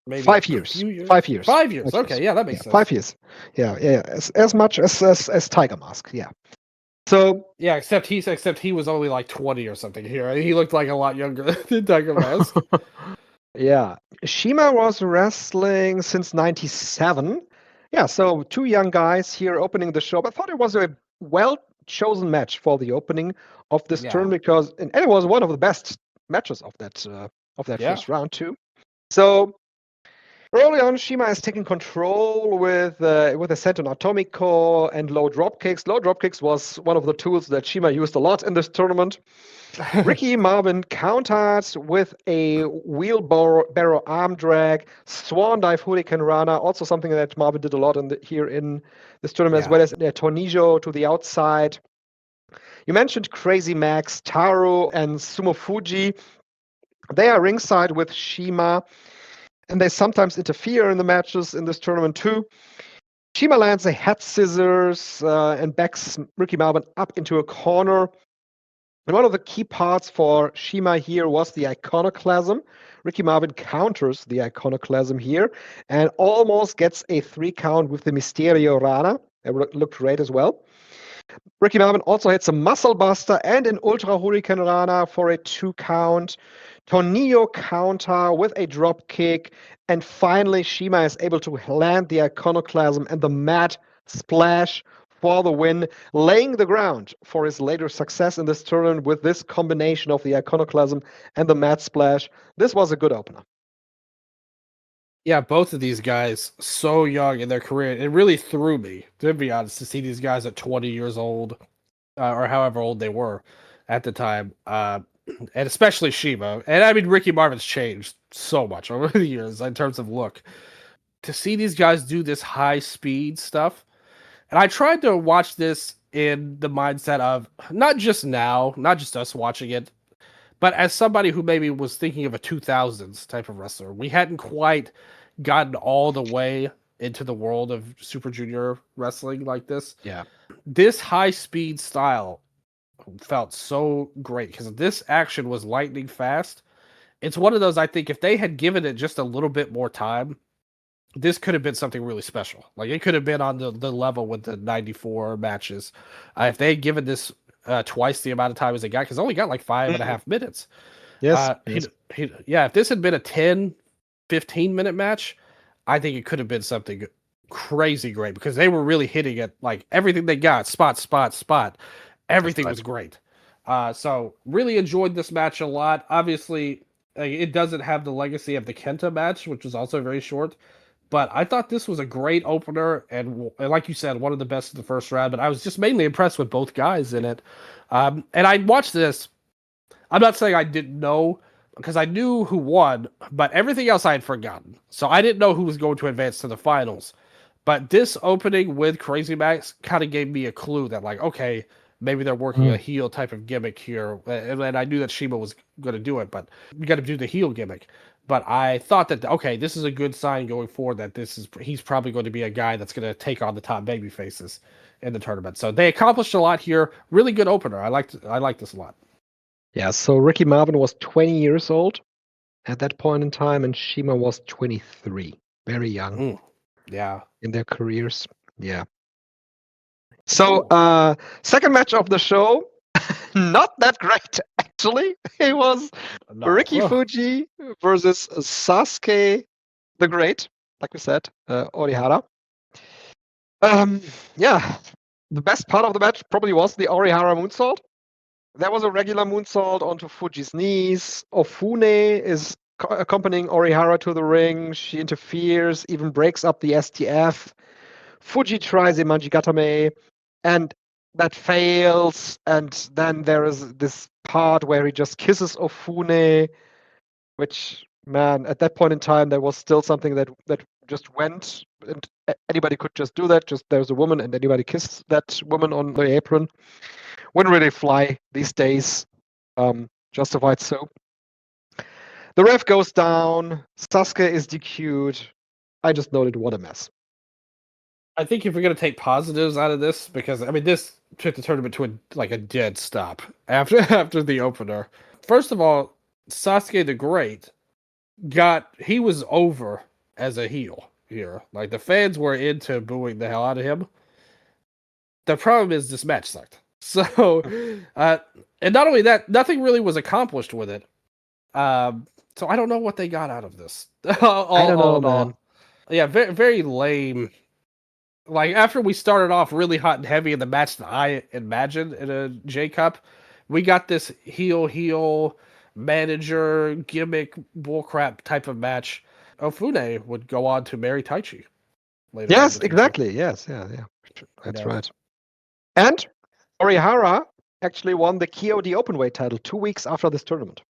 maybe 5 years. 5 years. 5 years. Okay, yeah, that makes sense. 5 years. Yeah. As much as Tiger Mask. Yeah. So yeah, except he was only like 20 or something here. He looked like a lot younger than Tiger Mask. Yeah, CIMA was wrestling since '97. Yeah, so 2 young guys here opening the show. I thought it was a well-chosen match for the opening of this tournament because and it was one of the best matches of that first round too. So early on, CIMA is taking control with a Senton Atomico and low drop kicks. Low drop kicks was one of the tools that CIMA used a lot in this tournament. Ricky Marvin countered with a wheelbarrow arm drag, swan dive hurricane rana, also something that Marvin did a lot here in this tournament, as well as a tornillo to the outside. You mentioned Crazy Max, Taro, and Sumo Fuji. They are ringside with CIMA, and they sometimes interfere in the matches in this tournament too. CIMA lands a head scissors and backs Ricky Marvin up into a corner. And one of the key parts for CIMA here was the iconoclasm. Ricky Marvin counters the iconoclasm here and almost gets a 3 count with the Misterio Rana. It looked great as well. Ricky Marvin also hits a muscle buster and an Ultra Hurricane Rana for a 2 count. Tornillo counter with a drop kick. And finally, CIMA is able to land the iconoclasm and the mat splash for the win, laying the ground for his later success in this tournament with this combination of the iconoclasm and the mat splash. This was a good opener. Yeah, both of these guys so young in their career. It really threw me, to be honest, to see these guys at 20 years old or however old they were at the time. And especially CIMA. And I mean, Ricky Marvin's changed so much over the years in terms of look. To see these guys do this high speed stuff. And I tried to watch this in the mindset of not just now, not just us watching it, but as somebody who maybe was thinking of a 2000s type of wrestler. We hadn't quite gotten all the way into the world of Super Junior wrestling like this. Yeah. This high speed style felt so great because this action was lightning fast. It's one of those, I think, if they had given it just a little bit more time, this could have been something really special. Like it could have been on the level with the 94 matches. If they had given this twice the amount of time as they got, because only got like 5.5 minutes. Yes. Yeah, if this had been a 10, 15-minute match, I think it could have been something crazy great because they were really hitting it like everything they got, spot. Everything was great. So really enjoyed this match a lot. Obviously, it doesn't have the legacy of the Kenta match, which was also very short. But I thought this was a great opener, and like you said, one of the best in the first round. But I was just mainly impressed with both guys in it. And I watched this. I'm not saying I didn't know, because I knew who won, but everything else I had forgotten. So I didn't know who was going to advance to the finals. But this opening with Crazy Max kind of gave me a clue that, like, okay, maybe they're working a heel type of gimmick here. And I knew that Shima was going to do it, but you got to do the heel gimmick. But I thought that, okay, this is a good sign going forward that he's probably going to be a guy that's going to take on the top baby faces in the tournament. So they accomplished a lot here. Really good opener. I liked this a lot. Yeah, so Ricky Marvin was 20 years old at that point in time, and Shima was 23. Very young. Yeah. In their careers. Yeah. So, second match of the show, not that great, actually. It was Ricky Fuji versus Sasuke the Great, like we said, Orihara. Yeah, the best part of the match probably was the Orihara moonsault. There was a regular moonsault onto Fuji's knees. Ofune is accompanying Orihara to the ring. She interferes, even breaks up the STF. Fuji tries a Manjigatame, and that fails. And then there is this part where he just kisses Ofune, which, man, at that point in time, there was still something that just went, and anybody could just do that. Just there's a woman, and anybody kiss that woman on the apron. Wouldn't really fly these days. Justified so. The ref goes down. Sasuke is DQ'd. I just noted what a mess. I think if we're going to take positives out of this, because I mean this took the tournament to a dead stop after the opener. First of all, Sasuke the Great he was over as a heel here. Like the fans were into booing the hell out of him. The problem is this match sucked. So, and not only that, nothing really was accomplished with it. So I don't know what they got out of this. I don't know, man. Yeah, very, very lame. Like after we started off really hot and heavy in the match that I imagined in a J Cup, we got this heel manager gimmick bullcrap type of match. Ofune would go on to marry Taichi later. Yes, exactly. Yes, yeah. That's right. And Orihara actually won the KOD Openweight title 2 weeks after this tournament.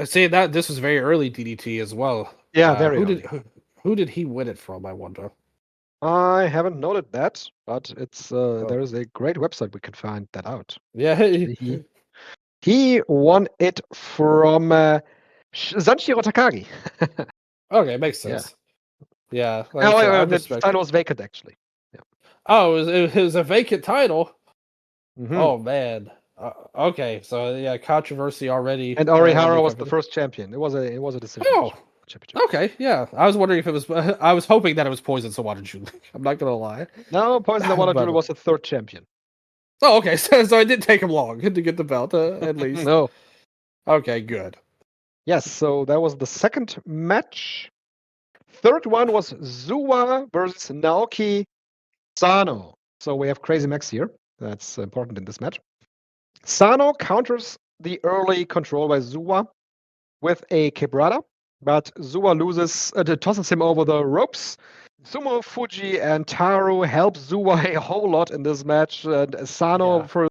See that this was very early DDT as well. Yeah, very early. Who did he win it from, I wonder? I haven't noted that, but it's there is a great website we can find that out. Yeah, he won it from Sanshiro Takagi. Okay, makes sense. Yeah, the title was vacant actually. Yeah. Oh, it was a vacant title. Mm-hmm. Oh man. Okay, so yeah, controversy already. And Orihara was the first champion. It was a decision. Oh. Okay, yeah. I was wondering if it was. I was hoping that it was Poison Sawada. I'm not gonna lie. No, Poison Sawada was the third champion. Oh, okay. So it didn't take him long to get the belt, at least. No. Okay, good. Yes. So that was the second match. Third one was Zuwa versus Naoki Sano. So we have Crazy Max here. That's important in this match. Sano counters the early control by Zuwa with a Quebrada. But Zuwa tosses him over the ropes. Sumo Fuji and Taru help Zuwa a whole lot in this match. And Sano, for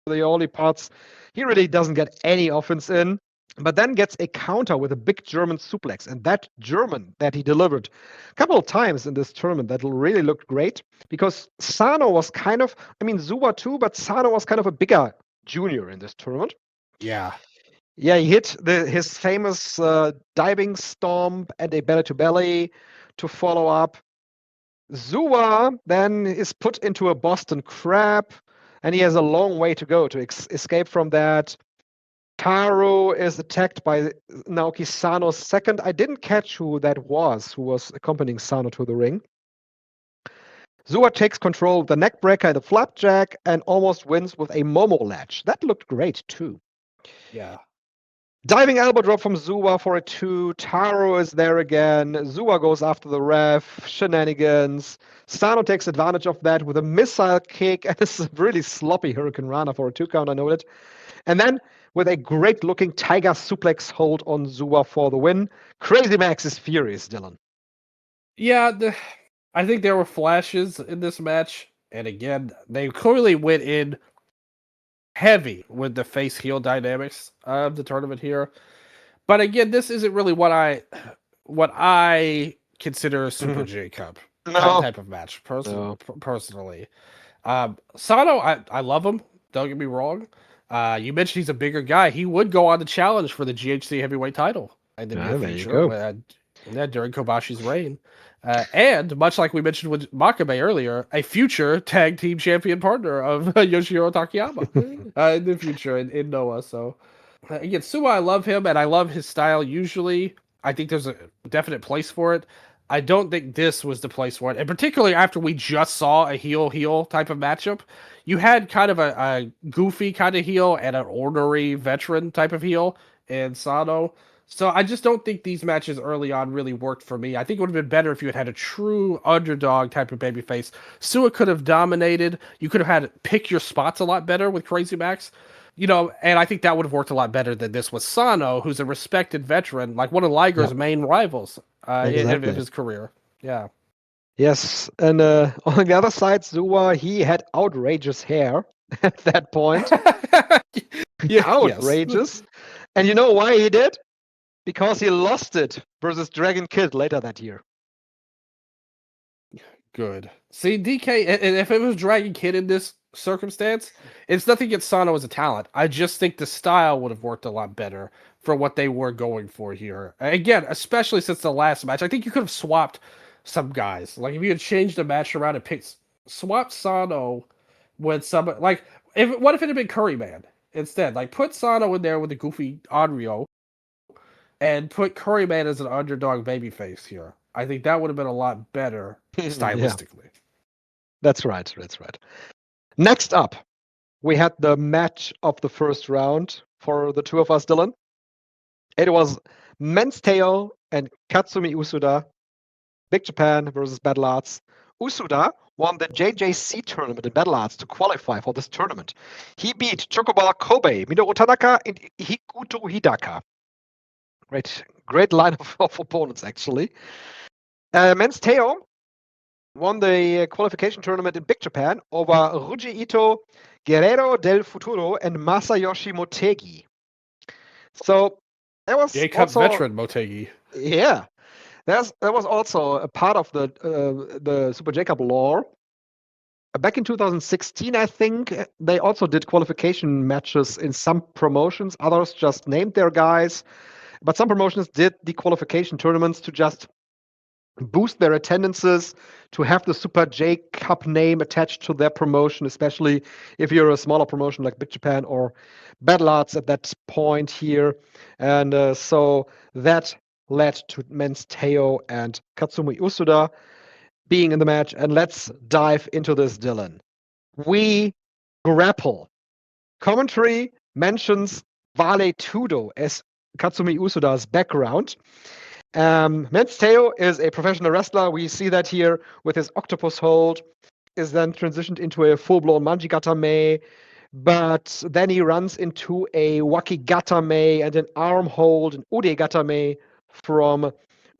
the only parts, he really doesn't get any offense in. But then gets a counter with a big German suplex. And that German that he delivered a couple of times in this tournament, that really looked great. Because Sano was kind of, Zuwa too, but Sano was kind of a bigger junior in this tournament. Yeah. Yeah, he hit his famous diving stomp and a belly-to-belly to follow up. Zuwa then is put into a Boston Crab, and he has a long way to go to escape from that. Hikaru is attacked by Naoki Sano's second. I didn't catch who that was, who was accompanying Sano to the ring. Zua takes control of the neckbreaker and the flapjack and almost wins with a Momo latch. That looked great too. Yeah. Diving elbow drop from Zua for a 2. Taro is there again. Zua goes after the ref. Shenanigans. Sano takes advantage of that with a missile kick and a really sloppy Hurricane Rana for a 2 count, I noted. And then with a great looking Tiger suplex hold on Zua for the win. Crazy Max is furious, Dylan. Yeah, I think there were flashes in this match. And again, they clearly went in heavy with the face heel dynamics of the tournament here. But again, this isn't really what I consider a Super J Cup type of match, personally. Sano, I love him. Don't get me wrong. You mentioned he's a bigger guy. He would go on to challenge for the GHC heavyweight title in the near future during Kobashi's reign. And much like we mentioned with Makabe earlier, a future tag team champion partner of Yoshihiro Takayama in the future in Noah. So again, Suwa, I love him and I love his style usually. I think there's a definite place for it. I don't think this was the place for it. And particularly after we just saw a heel-heel type of matchup, you had kind of a goofy kind of heel and an ornery veteran type of heel in Sano. So I just don't think these matches early on really worked for me. I think it would have been better if you had a true underdog type of babyface. Suwa could have dominated. You could have had pick your spots a lot better with Crazy Max. And I think that would have worked a lot better than this with Sano, who's a respected veteran, like one of Liger's main rivals in his career. Yeah. Yes, and on the other side, Zua, he had outrageous hair at that point. Outrageous. Yes. And you know why he did? Because he lost it versus Dragon Kid later that year. Good. See, DK, and if it was Dragon Kid in this circumstance, it's nothing against Sano as a talent. I just think the style would have worked a lot better for what they were going for here. Again, especially since the last match, I think you could have swapped some guys. Like if you had changed the match around and swapped Sano with some, like what if it had been Curryman instead? Like put Sano in there with the goofy Onryo and put Curryman as an underdog babyface here. I think that would have been a lot better stylistically. Yeah. That's right. Next up, we had the match of the first round for the two of us, Dylan. It was men's Teioh and Katsumi Usuda, Big Japan versus BattlArts. Usuda won the JJC tournament in BattlArts to qualify for this tournament. He beat Chocobala Kobe, Minoru Tanaka, and Hikuto Hidaka. Great line of opponents, actually. Men's Teioh won the qualification tournament in Big Japan over Ruji Ito, Guerrero del Futuro, and Masayoshi Motegi. So that was J-Cup veteran Motegi. Yeah, that was also a part of the Super J-Cup lore. Back in 2016, I think, they also did qualification matches in some promotions. Others just named their guys. But some promotions did the qualification tournaments to just boost their attendances, to have the Super J Cup name attached to their promotion, especially if you're a smaller promotion like Big Japan or BattlArts at that point here. And so that led to men's Teioh and Katsumi Usuda being in the match. And let's dive into this, Dylan. We grapple. Commentary mentions Vale Tudo as Katsumi Usuda's background. Men's Teioh is a professional wrestler. We see that here with his octopus hold. Is then transitioned into a full-blown Manjigatame, but then he runs into a Wakigatame and an arm hold, an Udegatame from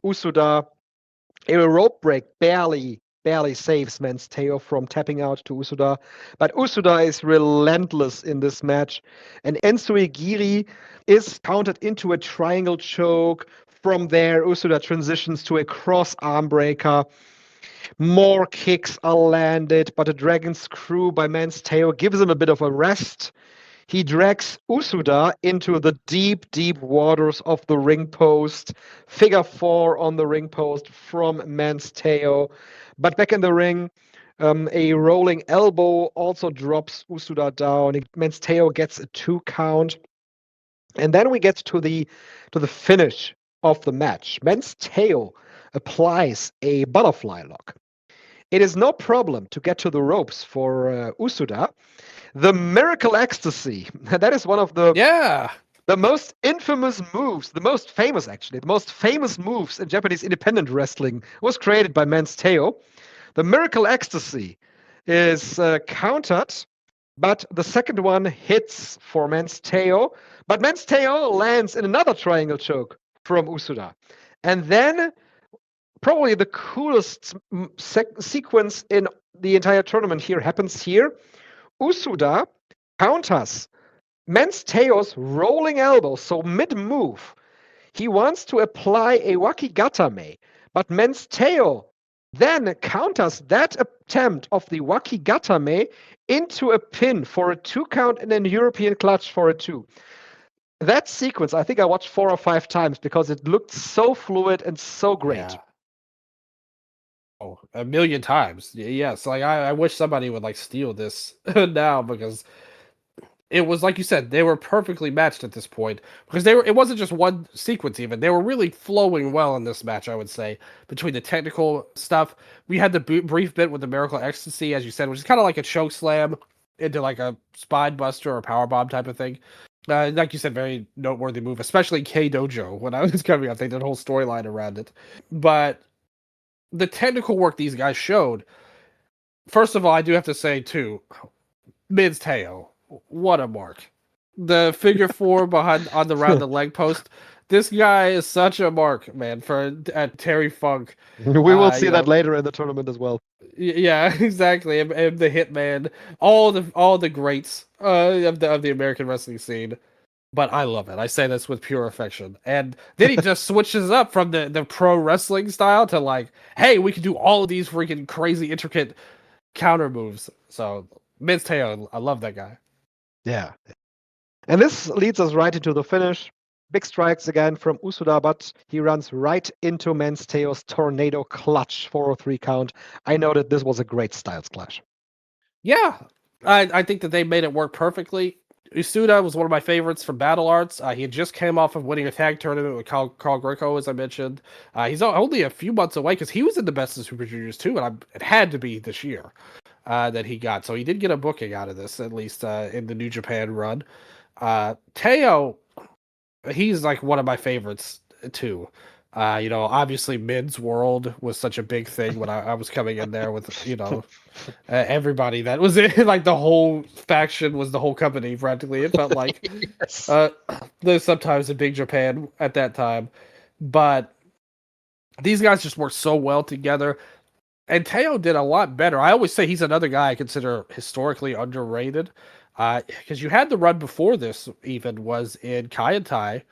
Usuda. A rope break barely saves men's Teioh from tapping out to Usuda, but Usuda is relentless in this match, and Ensui Giri is countered into a triangle choke. From there, Usuda transitions to a cross arm breaker. More kicks are landed, but a dragon screw by men's Teioh gives him a bit of a rest. He drags Usuda into the deep, deep waters of the ring post. Figure 4 on the ring post from men's Teioh. But back in the ring, a rolling elbow also drops Usuda down. Men's Teioh gets a 2 count. And then we get to the finish of the match. Men's Teioh applies a butterfly lock. It is no problem to get to the ropes for Usuda. The Miracle Ecstasy, that is one of the most infamous moves, the most famous actually, the most famous moves in Japanese independent wrestling was created by Men's Teioh. The Miracle Ecstasy is countered, but the second one hits for Men's Teioh. But Men's Teioh lands in another triangle choke from Usuda. And then probably the coolest sequence in the entire tournament here happens here. Usuda counters Men's Teioh's rolling elbow, so mid-move. He wants to apply a wakigatame, but Men's Teioh then counters that attempt of the wakigatame into a pin for a 2 count and a European clutch for a 2. That sequence, I think I watched 4 or 5 times because it looked so fluid and so great. Yeah. Oh, a million times. Yes, like I wish somebody would like steal this now, because it was, like you said, they were perfectly matched at this point, because it wasn't just one sequence even. They were really flowing well in this match, I would say, between the technical stuff. We had the brief bit with the Miracle Ecstasy, as you said, which is kind of like a choke slam into like a spine buster or power bomb type of thing. Like you said, very noteworthy move, especially K Dojo when I was coming up. They did a whole storyline around it. But the technical work these guys showed, first of all, I do have to say too, Men's Teioh, what a mark. The figure 4 behind on the round the leg post. This guy is such a mark, man, for Terry Funk. We will see that later in the tournament as well. Yeah, exactly. And the Hitman, all the greats of the American wrestling scene. But I love it. I say this with pure affection. And then he just switches up from the pro wrestling style to like, hey, we can do all of these freaking crazy, intricate counter moves. So, Men's Teioh, I love that guy. Yeah. And this leads us right into the finish. Big strikes again from Usuda, but he runs right into Men's Teioh's tornado clutch, 403 count. I know that this was a great styles clash. Yeah. I think that they made it work perfectly. Usuda was one of my favorites from BattlArts. He had just came off of winning a tag tournament with Carl Greco, as I mentioned. He's only a few months away because he was in the Best of Super Juniors too, and it had to be this year that he got. So he did get a booking out of this, at least in the New Japan run. Teioh, he's like one of my favorites too. Obviously Mid's World was such a big thing when I was coming in there with, everybody that was in, like the whole faction was the whole company practically. It felt like Yes. there's sometimes in Big Japan at that time, but these guys just worked so well together. And Teioh did a lot better. I always say he's another guy I consider historically underrated, because you had the run before this even was in Kaientai,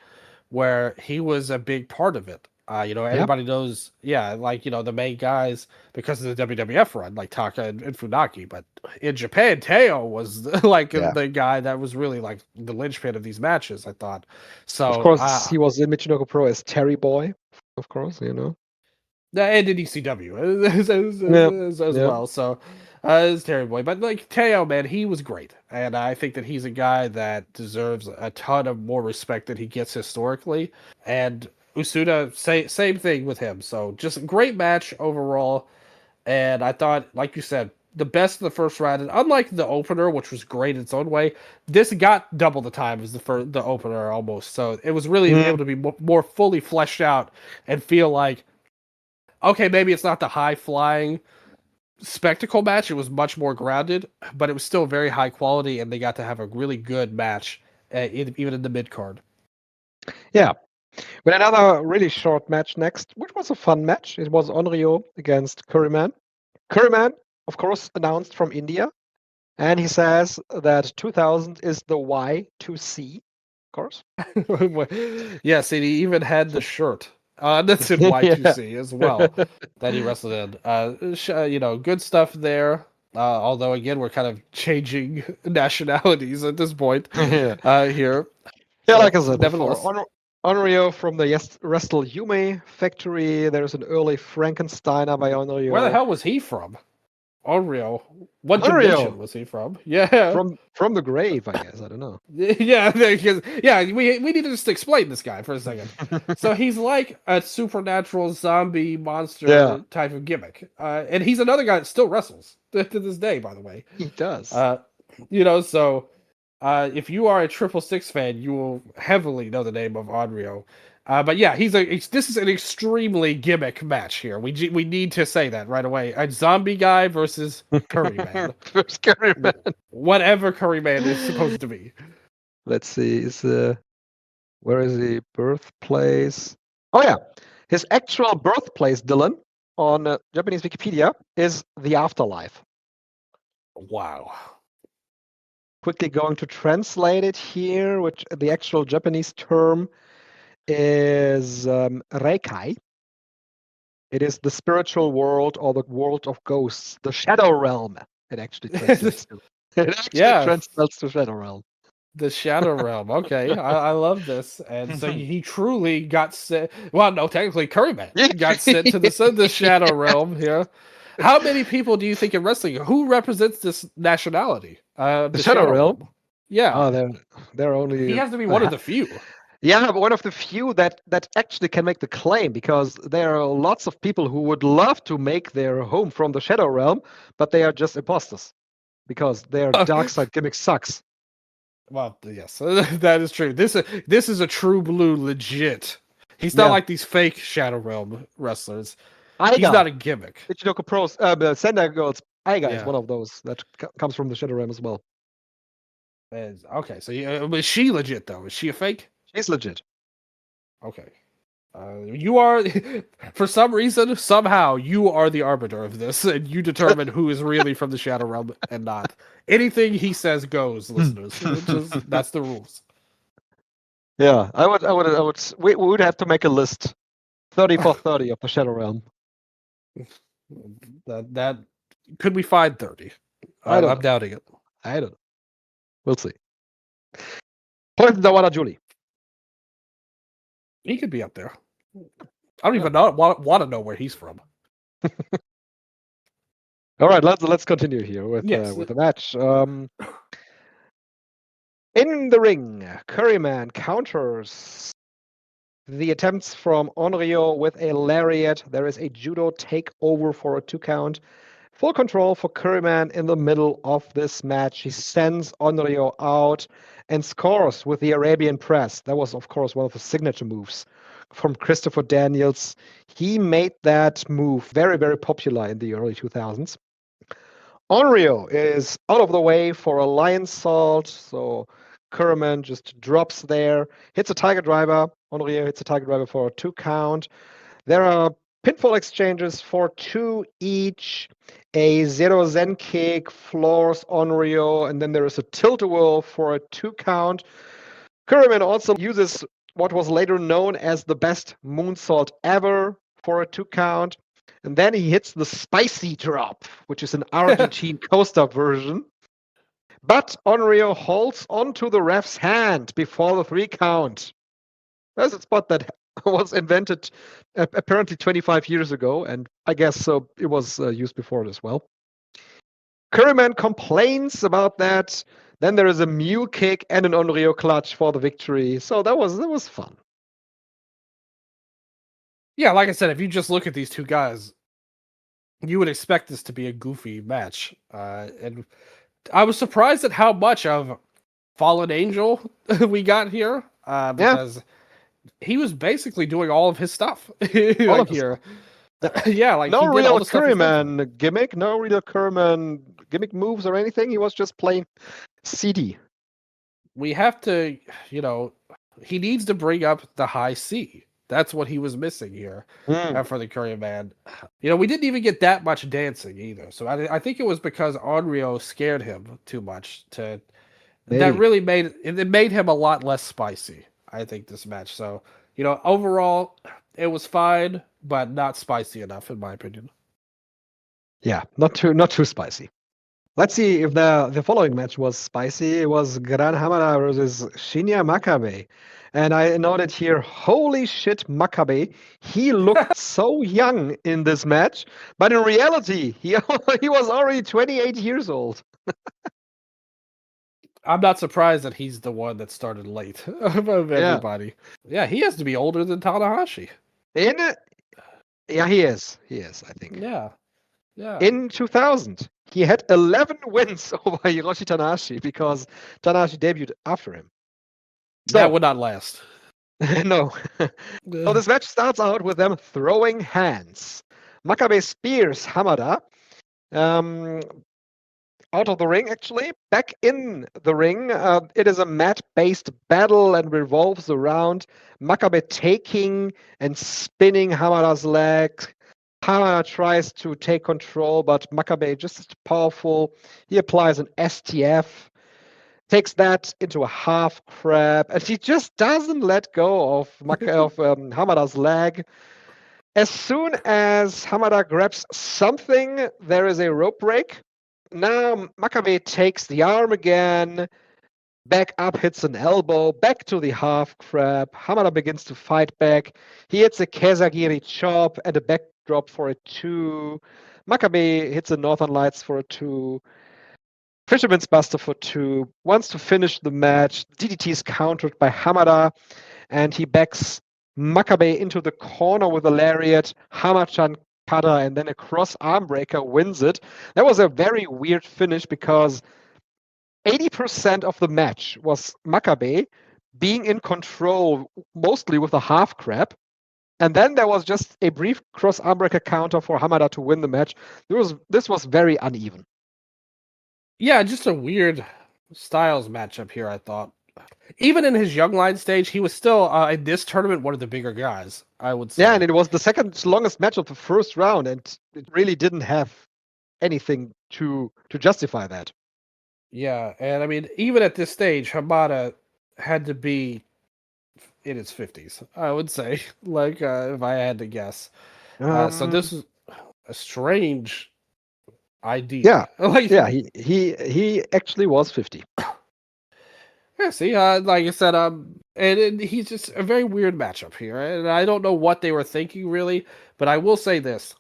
where he was a big part of it. Everybody knows, the main guys because of the WWF run, like Taka and Funaki. But in Japan, Teioh was the guy that was really like the linchpin of these matches, I thought. So, of course, he was in Michinoku Pro as Terry Boy, of course, And in ECW as well. So, it's Terry Boy. But like Teioh, man, he was great. And I think that he's a guy that deserves a ton of more respect than he gets historically. And Usuda, same thing with him. So just a great match overall. And I thought, like you said, the best of the first round. And unlike the opener, which was great in its own way, this got double the time as the opener almost. So it was really able to be more fully fleshed out and feel like, okay, maybe it's not the high-flying spectacle match. It was much more grounded, but it was still very high quality, and they got to have a really good match, even in the mid-card. Yeah. But another really short match next, which was a fun match. It was Onryo against Curryman. Curryman, of course, announced from India. And he says that 2000 is the Y2C, of course. Yes, and he even had the shirt. That's in Y2C as well that he wrestled in. Good stuff there. Although, again, we're kind of changing nationalities at this point here. Yeah, like I said before, Onryo from the Wrestle Yume factory. There's an early Frankensteiner by Onryo. Where the hell was he from? Unreal. What Unreal. dimension was he from? Yeah. From the grave, I guess. I don't know. Yeah, because we need to just explain this guy for a second. So he's like a supernatural zombie monster type of gimmick, and he's another guy that still wrestles to this day. By the way, He does. So if you are a 666 fan, you will heavily know the name of Onryo. But yeah, this is an extremely gimmick match here. We need to say that right away. A zombie guy versus Curry Man. Versus Curry Man. Whatever Curry Man is supposed to be. Let's see. Where is the birthplace? Oh yeah, his actual birthplace, Dylan, on Japanese Wikipedia is the afterlife. Wow. Quickly going to translate it here, which the actual Japanese term is Reikai. It is the spiritual world or the world of ghosts, the shadow realm. It actually translates to. It actually translates to shadow realm. The shadow realm. Okay, I love this. And so he truly got sent. Well, no, technically Curry Man got sent to the shadow realm here. How many people do you think in wrestling? Who represents this nationality? The shadow realm. Yeah. Oh, they're only. He has to be one of the few. Yeah, but one of the few that actually can make the claim, because there are lots of people who would love to make their home from the shadow realm, but they are just imposters because their dark side gimmick sucks. Well, yes, that is true. This is a true blue legit. He's not like these fake shadow realm wrestlers. He's not a gimmick. Michinoku Pro, Sendai Girls. Aiga is one of those that comes from the shadow realm as well. Okay, so is she legit though? Is she a fake? She's legit. Okay. You are, for some reason, somehow, you are the arbiter of this, and you determine who is really from the Shadow Realm and not. Anything he says goes, listeners. That's the rules. Yeah, we would have to make a list, 30 for 30 of the Shadow Realm. That could we find 30? I'm doubting it. I don't know. We'll see. Poison Dawada Julie. He could be up there. I don't even want to know where he's from. All right, let's continue here with the match. In the ring, Curryman counters the attempts from Onryo with a lariat. There is a judo takeover for a 2 count. Full control for Curryman in the middle of this match. He sends Onryo out and scores with the Arabian press. That was, of course, one of the signature moves from Christopher Daniels. He made that move very, very popular in the early 2000s. Onryo is out of the way for a lion salt, so Curryman just drops there, hits a tiger driver. Onryo hits a tiger driver for a 2 count. There are pinfall exchanges for 2 each. A zero zen kick floors Onryo, and then there is a tilt-a-whirl for a 2 count. Curryman also uses what was later known as the best moonsault ever for a 2 count. And then he hits the spicy drop, which is an Argentine coast-up version. But Onryo holds onto the ref's hand before the 3 count. That's a spot that was invented apparently 25 years ago, and I guess so it was used before it as well. Curryman complains about that. Then there is a mule kick and an Onryo clutch for the victory. So that was fun. Yeah, like I said, if you just look at these two guys, you would expect this to be a goofy match. And I was surprised at how much of Fallen Angel we got here. Because he was basically doing all of his stuff like here. Yeah, like no real Curryman gimmick, no real Curryman gimmick moves or anything. He was just playing CD. We have to, he needs to bring up the high C. That's what he was missing here for the Curryman. We didn't even get that much dancing either. So I think it was because Onryo scared him too much. That really made him a lot less spicy, I think, this match. So, overall, it was fine, but not spicy enough, in my opinion. Yeah, not too spicy. Let's see if the following match was spicy. It was Gran Hamada versus Shinya Makabe. And I noted here, holy shit, Makabe. He looked so young in this match, but in reality, he was already 28 years old. I'm not surprised that he's the one that started late of everybody. Yeah, he has to be older than Tanahashi. Yeah, he is. He is, I think. Yeah. Yeah. In 2000, he had 11 wins over Hiroshi Tanahashi because Tanahashi debuted after him. So, that would not last. No. So this match starts out with them throwing hands. Makabe spears Hamada out of the ring, actually. Back in the ring, it is a mat-based battle and revolves around Makabe taking and spinning Hamada's leg. Hamada tries to take control, but Makabe just as powerful. He applies an STF, takes that into a half crab, and he just doesn't let go of Hamada's leg. As soon as Hamada grabs something, there is a rope break. Now Makabe takes the arm again, back up, hits an elbow, back to the half crab. Hamada begins to fight back. He hits a Kezagiri chop and a backdrop for a 2. Makabe hits a Northern Lights for a 2. Fisherman's Buster for 2. Wants to finish the match. DDT is countered by Hamada, and he backs Makabe into the corner with a lariat. Hamachan Kata, and then a cross arm breaker wins it. That was a very weird finish because 80% of the match was Makabe being in control, mostly with a half crab. And then there was just a brief cross arm breaker counter for Hamada to win the match. This was very uneven. Yeah, just a weird styles matchup here, I thought. Even in his young line stage, he was still, in this tournament, one of the bigger guys, I would say. Yeah, and it was the second longest match of the first round, and it really didn't have anything to justify that. Yeah, and I mean, even at this stage, Hamada had to be in his 50s, I would say, like, if I had to guess. So this is a strange idea. Yeah, he actually was 50. Yeah, see, like I said, and he's just a very weird matchup here, and I don't know what they were thinking really, but I will say this: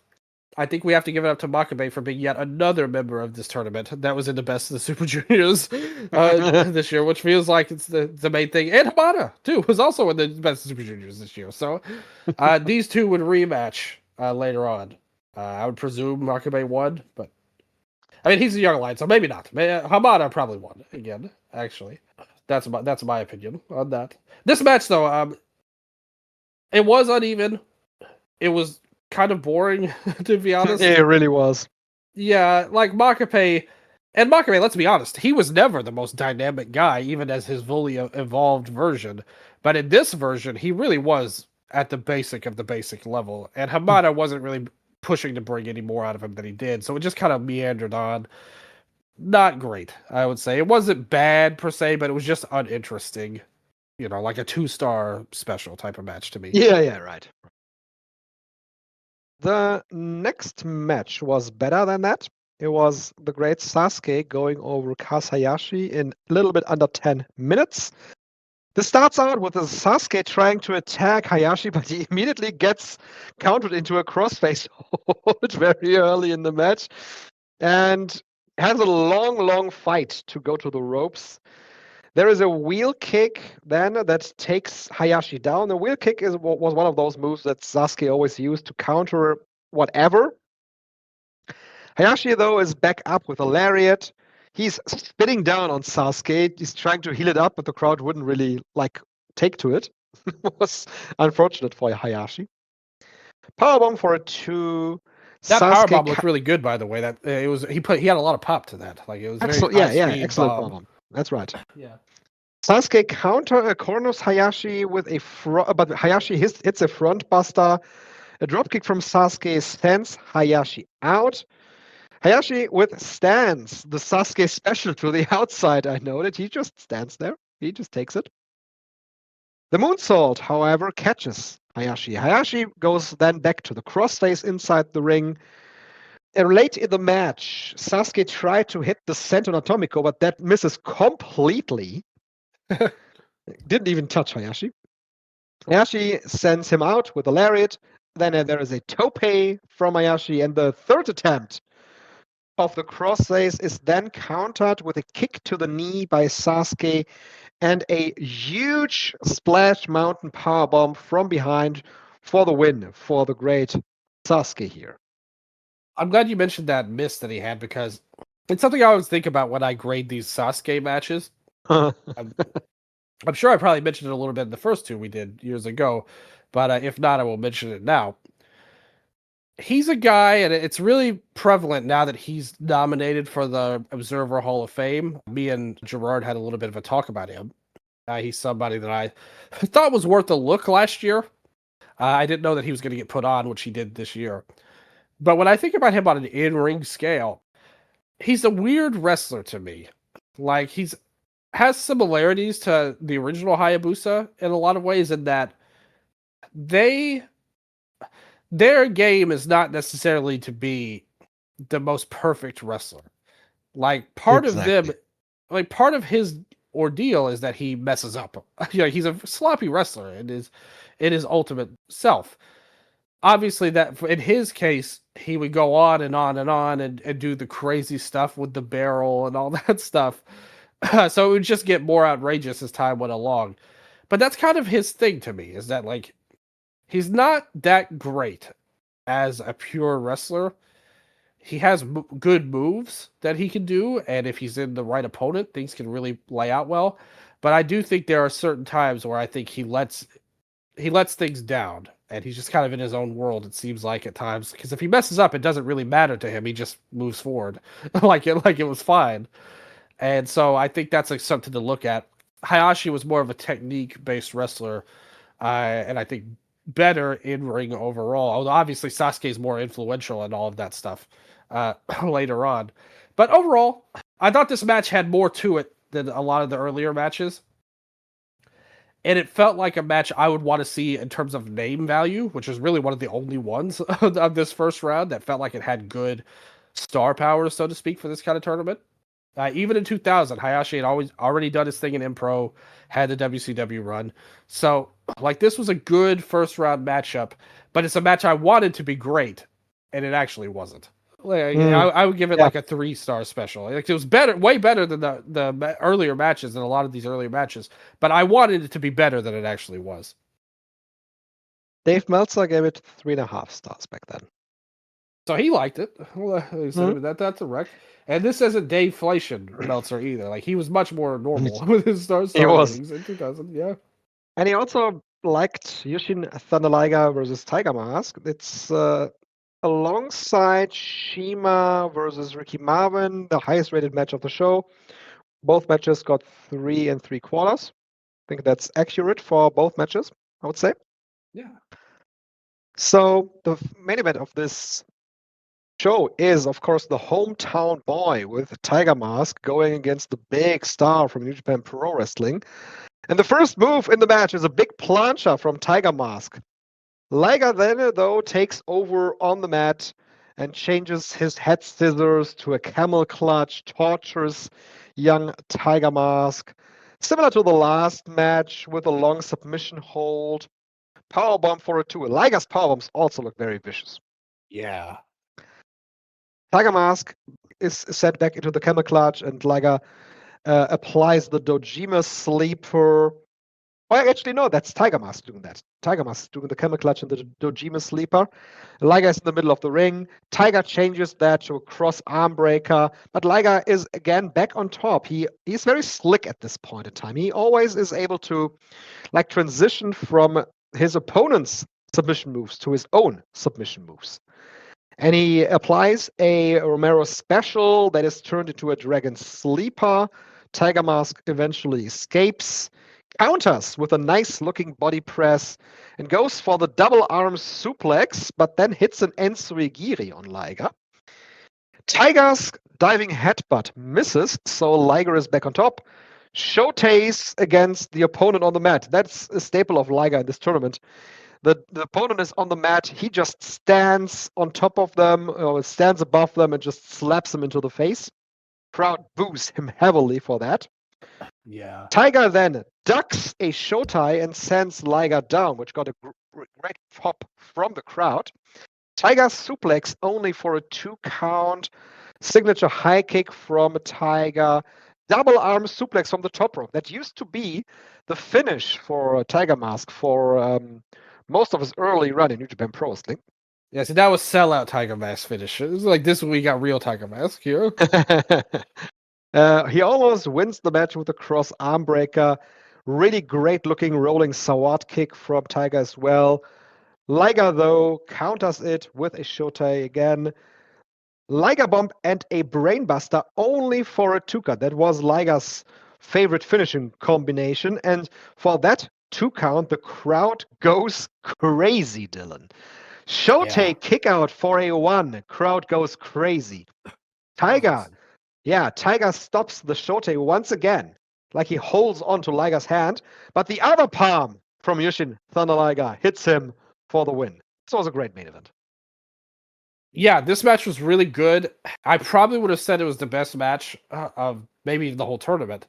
I think we have to give it up to Makabe for being yet another member of this tournament that was in the best of the Super Juniors this year, which feels like it's the main thing. And Hamada too was also in the best of Super Juniors this year, so these two would rematch later on. I would presume Makabe won, but I mean he's a young lion, so maybe not. Hamada probably won again, actually. That's my opinion on that. This match, though, it was uneven. It was kind of boring, to be honest. It really was. Yeah, like Makabe, and Makabe, let's be honest, he was never the most dynamic guy, even as his fully evolved version. But in this version, he really was at the basic of the basic level, and Hamada wasn't really pushing to bring any more out of him than he did, so it just kind of meandered on. Not great, I would say. It wasn't bad per se, but it was just uninteresting. You know, like a 2-star special type of match to me. Yeah, right. The next match was better than that. It was the great Sasuke going over Hayashi in a little bit under 10 minutes. This starts out with Sasuke trying to attack Hayashi, but he immediately gets countered into a crossface hold very early in the match. And has a long fight to go to the ropes. There is a wheel kick then that takes Hayashi down. The wheel kick was one of those moves that Sasuke always used to counter whatever. Hayashi, though, is back up with a lariat. He's spitting down on Sasuke. He's trying to heal it up, but the crowd wouldn't really take to it. It was unfortunate for Hayashi. Powerbomb for a 2. That powerbomb looked really good, by the way. That he had a lot of pop to that. Like it was excellent. Very excellent powerbomb. That's right. Yeah. Sasuke corners Hayashi with but Hayashi hits a front buster. A dropkick from Sasuke sends Hayashi out. Hayashi withstands the Sasuke special to the outside. I noted he just stands there. He just takes it. The moonsault, however, catches Hayashi. Hayashi goes then back to the crossface inside the ring. Late in the match, Sasuke tried to hit the Senton Atomico, but that misses completely. Didn't even touch Hayashi. Hayashi sends him out with a lariat. Then there is a tope from Hayashi, and the third attempt of the cross ace is then countered with a kick to the knee by Sasuke and a huge splash mountain powerbomb from behind for the win for the great Sasuke here. I'm glad you mentioned that miss that he had, because it's something I always think about when I grade these Sasuke matches. I'm sure I probably mentioned it a little bit in the first two we did years ago, but if not, I will mention it now. He's a guy, and it's really prevalent now that he's nominated for the Observer Hall of Fame. Me and Gerard had a little bit of a talk about him. He's somebody that I thought was worth a look last year. I didn't know that he was going to get put on, which he did this year. But when I think about him on an in-ring scale, he's a weird wrestler to me. Like, has similarities to the original Hayabusa in a lot of ways, in that their game is not necessarily to be the most perfect wrestler. Like, part of his ordeal is that he messes up. He's a sloppy wrestler in his ultimate self. Obviously, that in his case, he would go on and on and on and do the crazy stuff with the barrel and all that stuff. So it would just get more outrageous as time went along. But that's kind of his thing to me, is that, like, he's not that great as a pure wrestler. He has good moves that he can do, and if he's in the right opponent, things can really lay out well. But I do think there are certain times where I think he lets things down, and he's just kind of in his own world, it seems like, at times. Because if he messes up, it doesn't really matter to him. He just moves forward like it was fine. And so I think that's like something to look at. Hayashi was more of a technique-based wrestler, and I think better in-ring overall. Although obviously Sasuke is more influential and all of that stuff later on. But overall, I thought this match had more to it than a lot of the earlier matches. And it felt like a match I would want to see in terms of name value, which is really one of the only ones of this first round that felt like it had good star power, so to speak, for this kind of tournament. Even in 2000, Hayashi had already done his thing in Impro, had the WCW run. So, like, this was a good first round matchup, but it's a match I wanted to be great, and it actually wasn't. Like, I would give it like a 3-star special. Like, it was better, way better than the earlier matches, than a lot of these earlier matches. But I wanted it to be better than it actually was. Dave Meltzer gave it 3.5 stars back then. So he liked it. Well, that's a wreck. And this isn't Dave-flation Meltzer either. Like, he was much more normal with his star ratings in 2000. Yeah. And he also liked Jushin Thunder Liger versus Tiger Mask. It's alongside Shima versus Ricky Marvin, the highest rated match of the show. Both matches got 3 3/4. I think that's accurate for both matches, I would say. Yeah. So the main event of this show is, of course, the hometown boy with Tiger Mask going against the big star from New Japan Pro Wrestling. And the first move in the match is a big plancha from Tiger Mask. Liger then, though, takes over on the mat and changes his head scissors to a camel clutch, tortures young Tiger Mask. Similar to the last match with a long submission hold. Powerbomb for a 2. Liger's powerbombs also look very vicious. Yeah. Tiger Mask is set back into the camel clutch, and Liger applies the Dojima sleeper. Oh, actually, no, that's Tiger Mask doing that. Tiger Mask doing the camel clutch and the Dojima sleeper. Liger is in the middle of the ring. Tiger changes that to a cross arm breaker, but Liger is again back on top. He's very slick at this point in time. He always is able to like transition from his opponent's submission moves to his own submission moves. And he applies a Romero special that is turned into a Dragon Sleeper. Tiger Mask eventually escapes, counters with a nice-looking body press, and goes for the double arm suplex, but then hits an Enzui on Liger. Tiger's diving headbutt misses, so Liger is back on top. Showcase against the opponent on the mat. That's a staple of Liger in this tournament. The opponent is on the mat. He just stands on top of them, or stands above them, and just slaps them into the face. Crowd boos him heavily for that. Yeah. Tiger then ducks a Shotai and sends Liger down, which got a great pop from the crowd. Tiger suplex only for a 2 count. Signature high kick from Tiger. Double arm suplex from the top rope. That used to be the finish for Tiger Mask for most of his early run in New Japan Pro Wrestling. Yeah, see, that was sellout Tiger Mask finish. It was like this we got real Tiger Mask here. He almost wins the match with a cross arm breaker. Really great looking rolling Sawat kick from Tiger as well. Liger, though, counters it with a Shotai again. Liger bomb and a brainbuster only for a 2 count. That was Liger's favorite finishing combination. And for that 2 count, the crowd goes crazy, Dylan. Shotai kick out for a 1. Crowd goes crazy. Tiger stops the Shotai once again. Like he holds on to Liger's hand. But the other palm from Jushin Thunder Liger hits him for the win. This was a great main event. Yeah, this match was really good. I probably would have said it was the best match of maybe the whole tournament.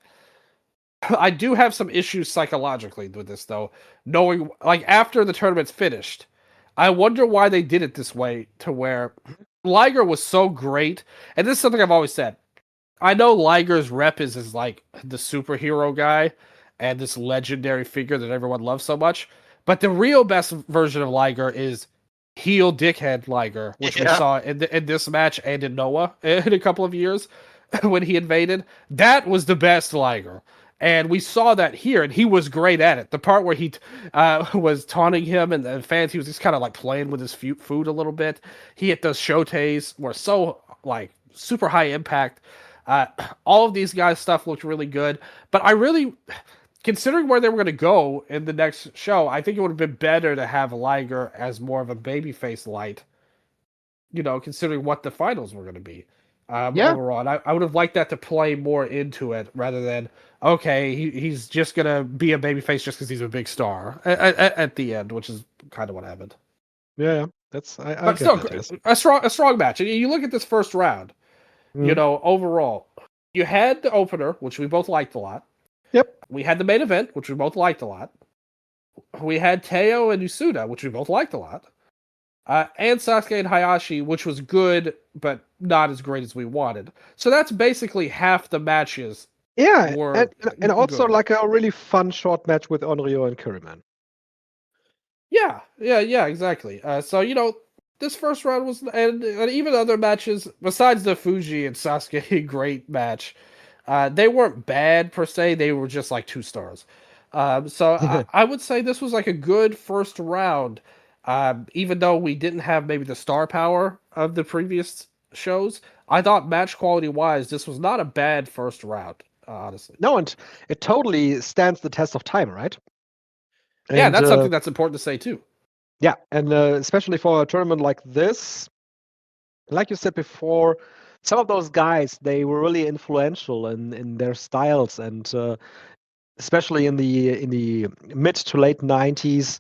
I do have some issues psychologically with this, though. Knowing, like, after the tournament's finished, I wonder why they did it this way, to where Liger was so great. And this is something I've always said. I know Liger's rep is as, like, the superhero guy and this legendary figure that everyone loves so much. But the real best version of Liger is heel dickhead Liger, which we saw in this match and in Noah in a couple of years when he invaded. That was the best Liger. And we saw that here, and he was great at it. The part where he was taunting him and the fans, he was just kind of like playing with his food a little bit. He hit those shotays, were so like super high impact. All of these guys' stuff looked really good. But I really, considering where they were going to go in the next show, I think it would have been better to have Liger as more of a babyface light, considering what the finals were going to be. Overall, and I would have liked that to play more into it rather than, okay, he's just going to be a babyface just because he's a big star at the end, which is kind of what happened. Yeah. That's I but still, a strong match. And you look at this first round, overall, you had the opener, which we both liked a lot. Yep. We had the main event, which we both liked a lot. We had Teioh and Usuda, which we both liked a lot. And Sasuke and Hayashi, which was good, but not as great as we wanted. So that's basically half the matches. Yeah, and also like a really fun short match with Onryo and Curryman. Yeah, exactly. So, this first round was, and even other matches, besides the Fuji and Sasuke great match, they weren't bad per se. They were just like 2 stars. So I would say this was like a good first round. Even though we didn't have maybe the star power of the previous shows, I thought match quality wise, this was not a bad first round, honestly. No, and it totally stands the test of time, right? Yeah, that's something that's important to say too. Yeah, and especially for a tournament like this, like you said before, some of those guys, they were really influential in their styles, and especially in the mid to late 90s.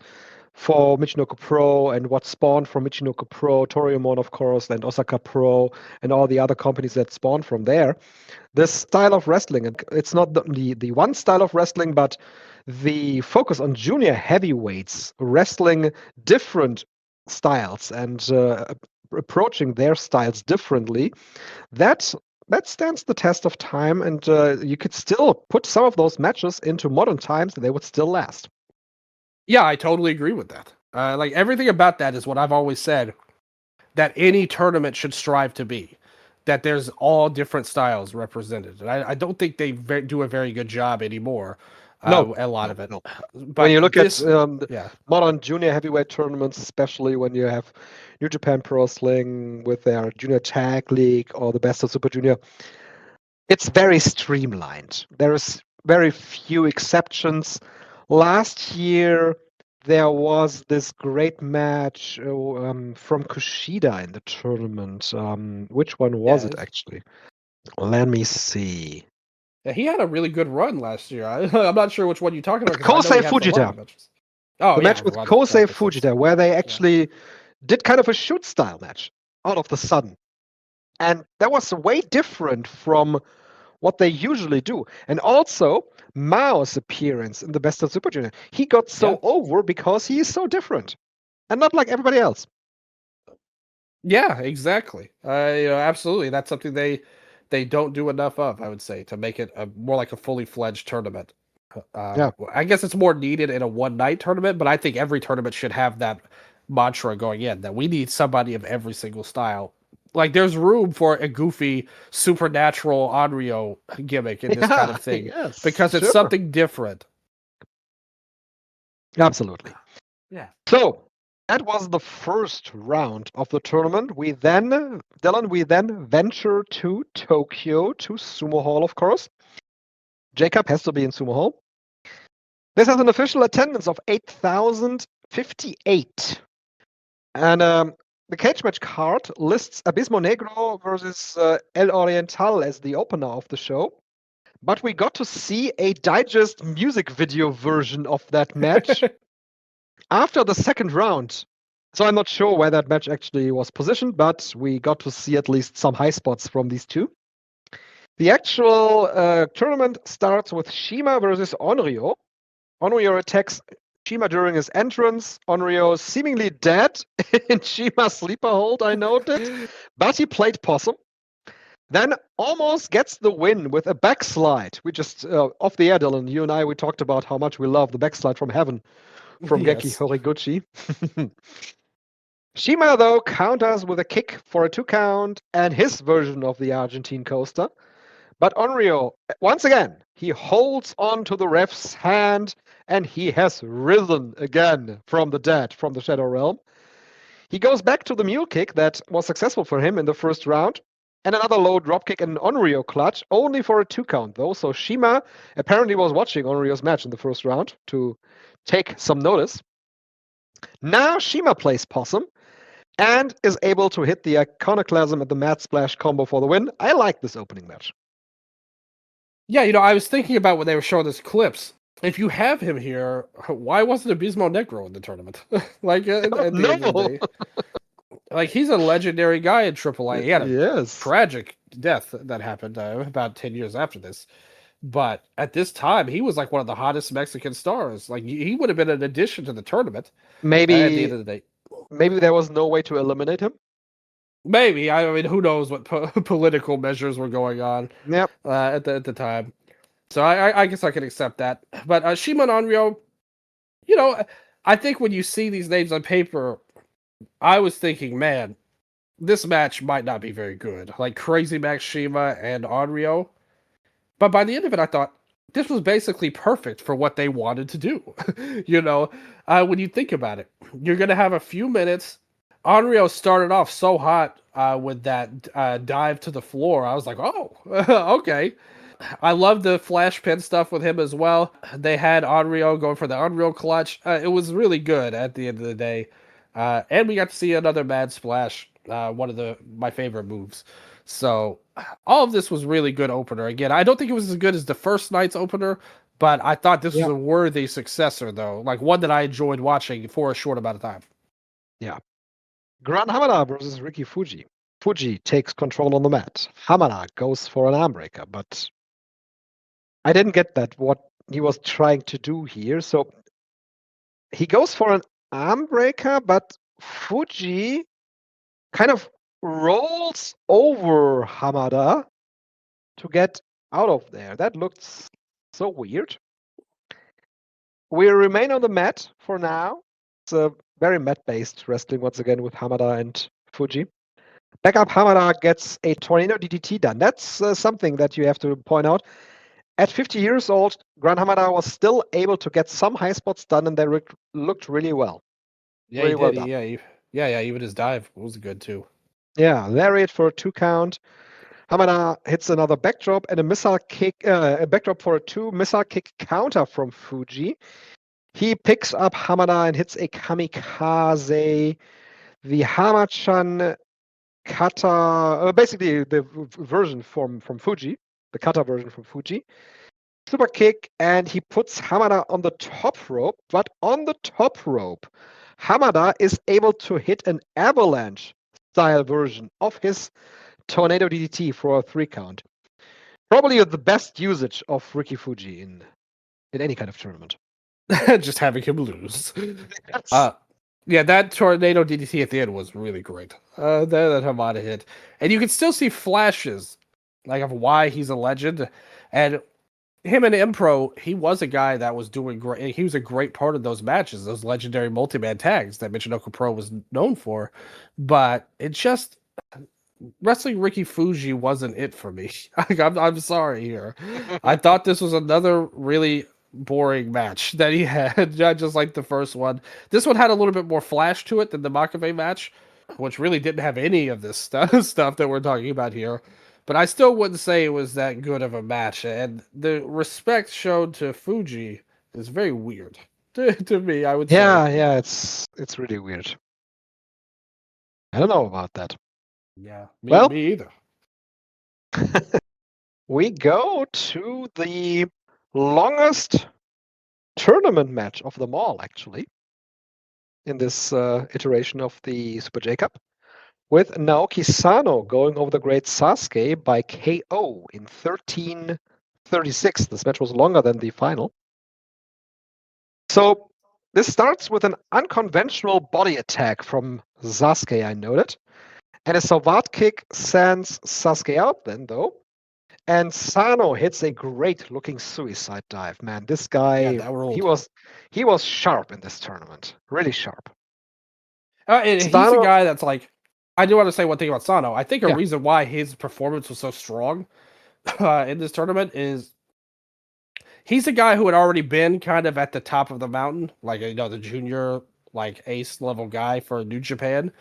For Michinoku Pro and what spawned from Michinoku Pro, Toriumon, of course, and Osaka Pro, and all the other companies that spawned from there. This style of wrestling, and it's not the one style of wrestling, but the focus on junior heavyweights wrestling different styles and approaching their styles differently, that stands the test of time, and you could still put some of those matches into modern times and they would still last. Yeah, I totally agree with that. Like everything about that is what I've always said, that any tournament should strive to be, that there's all different styles represented. And I don't think they do a very good job anymore. No, a lot of it. No. But when you look at modern junior heavyweight tournaments, especially when you have New Japan Pro Wrestling with their Junior Tag League or the Best of Super Junior, it's very streamlined. There is very few exceptions. Last year, there was this great match from Kushida in the tournament. Which one was it, actually? Let me see. Yeah, he had a really good run last year. I'm not sure which one you're talking about. Kosei Fujita. Oh, The yeah. match with well, Kosei this is- Fujita, where they actually did kind of a shoot style match out of the sudden. And that was way different from what they usually do. And also, Mao's appearance in the Best of Super Junior. He got so over because he is so different and not like everybody else. Yeah, exactly. Absolutely. That's something they don't do enough of, I would say, to make it more like a fully fledged tournament. Yeah. I guess it's more needed in a one night tournament, but I think every tournament should have that mantra going in that we need somebody of every single style. Like there's room for a goofy supernatural Onryo gimmick in this kind of thing Yes, because it's sure. something different. Absolutely. Yeah. So that was the first round of the tournament. Dylan, we then venture to Tokyo, to Sumo Hall, of course. Jacob has to be in Sumo Hall. This has an official attendance of 8,058. And the cage match card lists Abismo Negro versus El Oriental as the opener of the show. But we got to see a digest music video version of that match after the second round. So I'm not sure where that match actually was positioned, but we got to see at least some high spots from these two. The actual tournament starts with Shima versus Onryo. Onryo attacks Shima during his entrance. Onryo seemingly dead in Shima's sleeper hold, I noted, but he played possum. Then almost gets the win with a backslide. We just, off the air, Dylan, you and I, we talked about how much we love the backslide from heaven from Genki Yes. Horiguchi. Shima, though, counters with a kick for a 2 count and his version of the Argentine coaster. But Onryo, once again, he holds on to the ref's hand and he has risen again from the dead, from the Shadow Realm. He goes back to the mule kick that was successful for him in the first round, and another low dropkick and an Onryo clutch, only for a 2 count though. So Shima apparently was watching Onryo's match in the first round to take some notice. Now Shima plays possum and is able to hit the Iconoclasm and the Mad Splash combo for the win. I like this opening match. Yeah, I was thinking about when they were showing this clips. If you have him here, why wasn't Abismo Negro in the tournament? Like at the end of the day, like he's a legendary guy in AAA. He had a tragic death that happened about 10 years after this. But at this time, he was like one of the hottest Mexican stars. Like he would have been an addition to the tournament. Maybe at the end of the day, maybe there was no way to eliminate him. Maybe. I mean, who knows what political measures were going on Yep. At the time. So I guess I can accept that. But Shima and Onryo, I think when you see these names on paper, I was thinking, man, this match might not be very good. Like Crazy Max Shima and Onryo. But by the end of it, I thought, this was basically perfect for what they wanted to do. When you think about it, you're going to have a few minutes. Onryo started off so hot with that dive to the floor. I was like, oh, okay. I love the flash pin stuff with him as well. They had Onryo going for the Unreal clutch. It was really good at the end of the day. And we got to see another Mad Splash, one of my favorite moves. So all of this was really good opener. Again, I don't think it was as good as the first night's opener, but I thought this was a worthy successor, though. Like one that I enjoyed watching for a short amount of time. Yeah. Gran Hamada versus Ricky Fuji. Fuji takes control on the mat. Hamada goes for an arm breaker, but I didn't get that, what he was trying to do here. So he goes for an arm breaker, but Fuji kind of rolls over Hamada to get out of there. That looked so weird. We remain on the mat for now. It's a very mat-based wrestling once again with Hamada and Fuji. Backup Hamada gets a Tornado DDT done. That's something that you have to point out. At 50 years old, Gran Hamada was still able to get some high spots done, and they looked really well. Yeah, really he did. Well done. Yeah. Even his dive was good too. Yeah, Lariat for a 2 count. Hamada hits another backdrop and a missile kick, a backdrop for a 2 missile kick counter from Fuji. He picks up Hamada and hits a kamikaze. The Hamachan kata, basically the version from Fuji, the kata version from Fuji. super kick, and he puts Hamada on the top rope. But on the top rope, Hamada is able to hit an avalanche style version of his Tornado DDT for a 3 count. Probably the best usage of Ricky Fuji in any kind of tournament. Just having him lose. Yeah, that Tornado DDT at the end was really great. That Hamada hit. And you can still see flashes of why he's a legend. And him in Impro, he was a guy that was doing great. He was a great part of those matches, those legendary multi-man tags that Michinoku Pro was known for. But it just wrestling Ricky Fuji wasn't it for me. I'm sorry here. I thought this was another really boring match that he had, just like the first one. This one had a little bit more flash to it than the Makabe match, which really didn't have any of this stuff that we're talking about here. But I still wouldn't say it was that good of a match, and the respect shown to Fuji is very weird to me. I would say. Yeah, it's really weird. I don't know about that. Yeah, me either. We go to the longest tournament match of them all, actually, in this iteration of the Super J Cup, with Naoki Sano going over the great Sasuke by KO in 13:36. This match was longer than the final. So this starts with an unconventional body attack from Sasuke, I noted. And a Salvat kick sends Sasuke out then, though. And Sano hits a great-looking suicide dive. Man, this guy, he was sharp in this tournament. Really sharp. He's a guy that's like, I do want to say one thing about Sano. I think a reason why his performance was so strong in this tournament is he's a guy who had already been kind of at the top of the mountain, the junior, ace level guy for New Japan.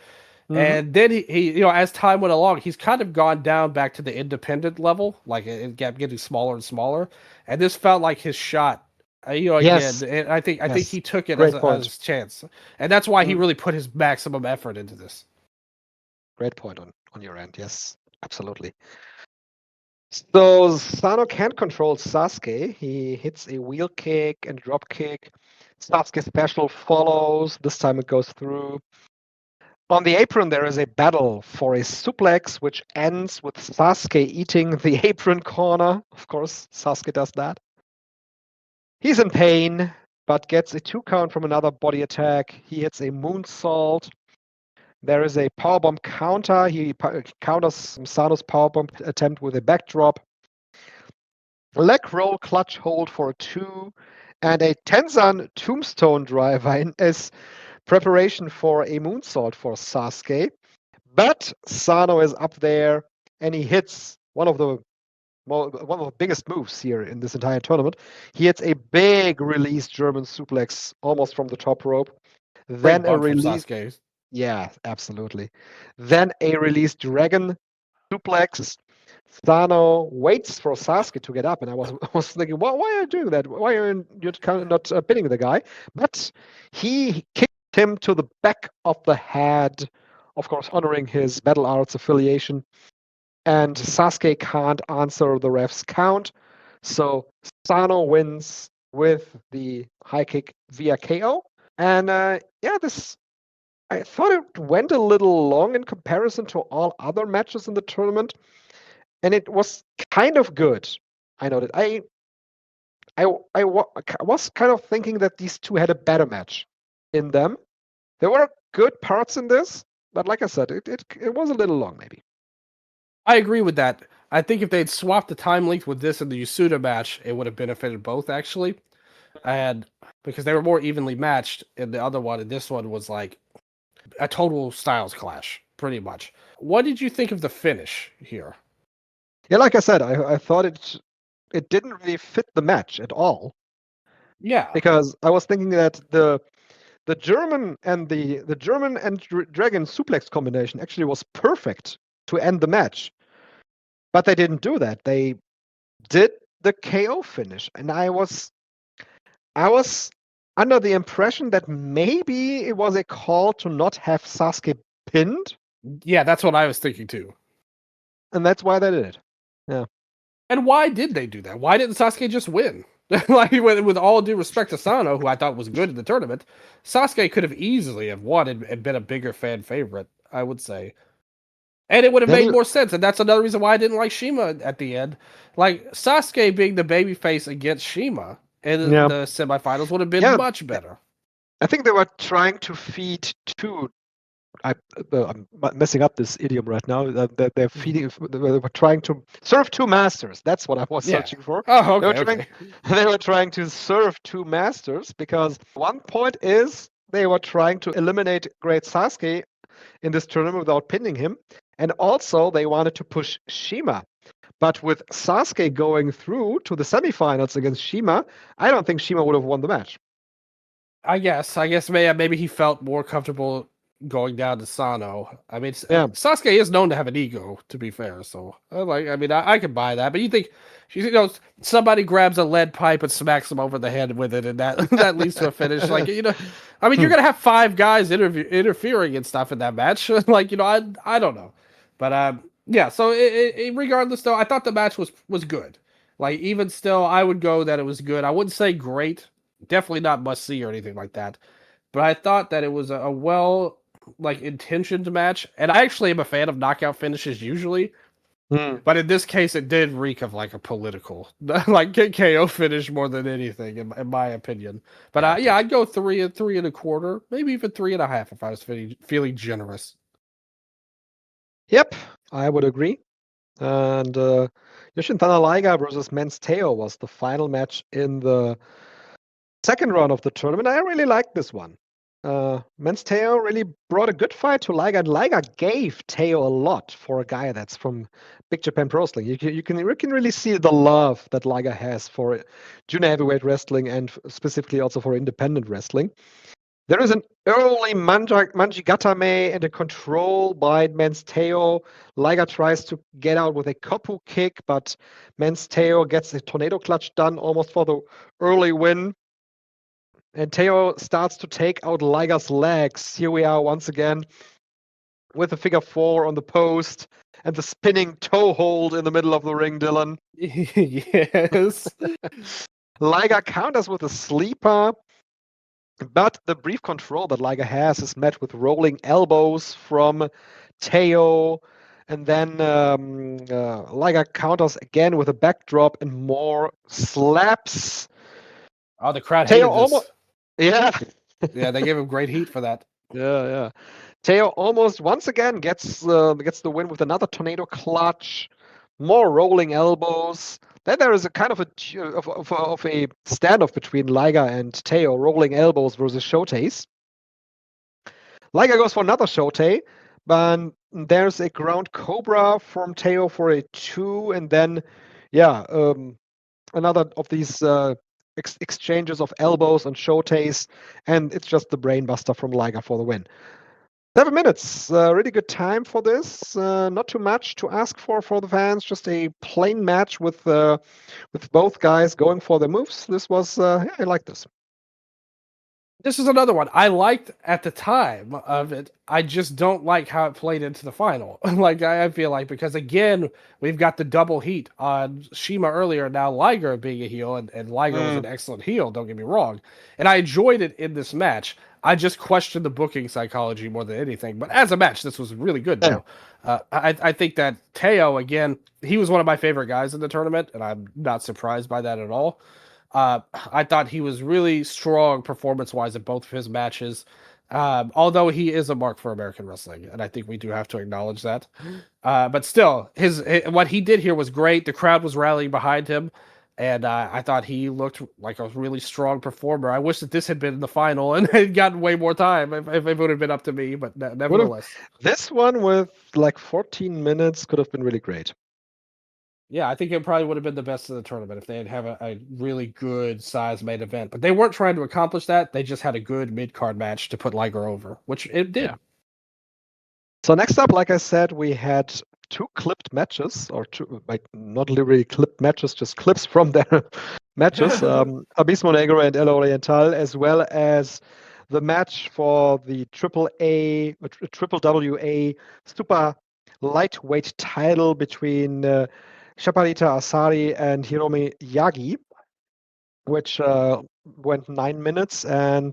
Mm-hmm. And then he, as time went along, he's kind of gone down back to the independent level, it kept getting smaller and smaller. And this felt like his shot, yes. again. And I think he took it as his chance, and that's why he really put his maximum effort into this. Great point on your end. Yes, absolutely. So Sano can't control Sasuke. He hits a wheel kick and drop kick. Sasuke special follows. This time it goes through. On the apron, there is a battle for a suplex, which ends with Sasuke eating the apron corner. Of course, Sasuke does that. He's in pain, but gets a 2 count from another body attack. He hits a moonsault. There is a powerbomb counter. He counters Sano's powerbomb attempt with a backdrop. Leg roll clutch hold for a 2. And a Tenzan tombstone driver as preparation for a moonsault for Sasuke. But Sano is up there, and he hits one of the biggest moves here in this entire tournament. He hits a big release German suplex almost from the top rope. Then a release. Yeah, absolutely. Then a release dragon suplex. Sano waits for Sasuke to get up, and I was thinking, why are you doing that? Why are you not pinning the guy? But he kicked him to the back of the head, of course, honoring his BattlArts affiliation. And Sasuke can't answer the ref's count, so Sano wins with the high kick via KO. And I thought it went a little long in comparison to all other matches in the tournament, and it was kind of good. I noted. I was kind of thinking that these two had a better match in them. There were good parts in this, but like I said, it was a little long, maybe. I agree with that. I think if they'd swapped the time length with this and the Usuda match, it would have benefited both, actually. And because they were more evenly matched in the other one, and this one was like a total styles clash, pretty much. What did you think of the finish here? Yeah, like I said, I thought it didn't really fit the match at all. Yeah, because I was thinking that the German and the German and Dragon suplex combination actually was perfect to end the match, but they didn't do that. They did the KO finish, and I was under the impression that maybe it was a call to not have Sasuke pinned. Yeah, that's what I was thinking too. And that's why they did it. Yeah. And why did they do that? Why didn't Sasuke just win? Like with all due respect to Sano, who I thought was good in the tournament, Sasuke could have easily have won and been a bigger fan favorite, I would say. And it would have made more sense. And that's another reason why I didn't like Shima at the end. Like Sasuke being the babyface against Shima in the semifinals would have been much better. I think they were trying to feed two. I'm messing up this idiom right now. They're feeding. They were trying to serve two masters. That's what I was searching for. Oh, okay. They were trying to serve two masters because one point is they were trying to eliminate Great Sasuke in this tournament without pinning him, and also they wanted to push Shima. But with Sasuke going through to the semifinals against Shima, I don't think Shima would have won the match. I guess maybe he felt more comfortable going down to Sano. I mean, Sasuke is known to have an ego, to be fair. So, I can buy that. But you think, somebody grabs a lead pipe and smacks him over the head with it, and that leads to a finish. Like, you're gonna have 5 guys interfering and stuff in that match. Like, I don't know, but So regardless, though, I thought the match was good. Like, even still, I would go that it was good. I wouldn't say great. Definitely not must see or anything like that. But I thought that it was a well intentioned match. And I actually am a fan of knockout finishes usually. But in this case, it did reek of like a political KO finish more than anything, in my opinion. But I'd go 3 and 3 1/4, maybe even 3.5 if I was feeling generous. Yep, I would agree. And Jushin Liger versus Men's Teioh was the final match in the second round of the tournament. I really liked this one. Men's Teioh really brought a good fight to Liger, and Liger gave Teioh a lot for a guy that's from Big Japan Pro Wrestling. You can really see the love that Liger has for junior heavyweight wrestling and specifically also for independent wrestling. There is an early Manjigatame and a control by Men's Teioh. Liger tries to get out with a Kopu kick, but Men's Teioh gets a tornado clutch done almost for the early win. And Teioh starts to take out Liger's legs. Here we are once again with a figure 4 on the post and the spinning toe hold in the middle of the ring, Dylan. Yes. Liger counters with a sleeper, but the brief control that Liger has is met with rolling elbows from Teioh. And then Liger counters again with a backdrop and more slaps. Oh, the crowd hated this. Yeah. Yeah, they gave him great heat for that. Yeah. Teioh almost once again gets the win with another tornado clutch, more rolling elbows. Then there is a kind of a standoff between Liger and Teioh, rolling elbows versus shoteis. Liger goes for another shotei, but there's a ground cobra from Teioh for a 2, and then another of these exchanges of elbows and shoteis, and it's just the brainbuster from Liger for the win. 7 minutes, really good time for this. Not too much to ask for the fans. Just a plain match with both guys going for their moves. This was, I like this. This is another one I liked at the time of it. I just don't like how it played into the final. I feel like, because again, we've got the double heat on Shima earlier, now Liger being a heel, and Liger was an excellent heel, don't get me wrong. And I enjoyed it in this match. I just questioned the booking psychology more than anything. But as a match, this was really good, though. I think that Teioh, again, he was one of my favorite guys in the tournament, and I'm not surprised by that at all. I thought he was really strong performance-wise in both of his matches, although he is a mark for American wrestling, and I think we do have to acknowledge that. But still, what he did here was great. The crowd was rallying behind him, and I thought he looked like a really strong performer. I wish that this had been in the final and had gotten way more time if it would have been up to me, but nevertheless. This one with 14 minutes could have been really great. Yeah, I think it probably would have been the best of the tournament if they'd have a really good size main event. But they weren't trying to accomplish that. They just had a good mid-card match to put Liger over, which it did. Yeah. So next up, like I said, we had 2 clipped matches, or 2, not literally clipped matches, just clips from their matches. Abismo Negro and El Oriental, as well as the match for the triple WA super lightweight title between Shaparita Asari and Hiromi Yagi, which went 9 minutes, and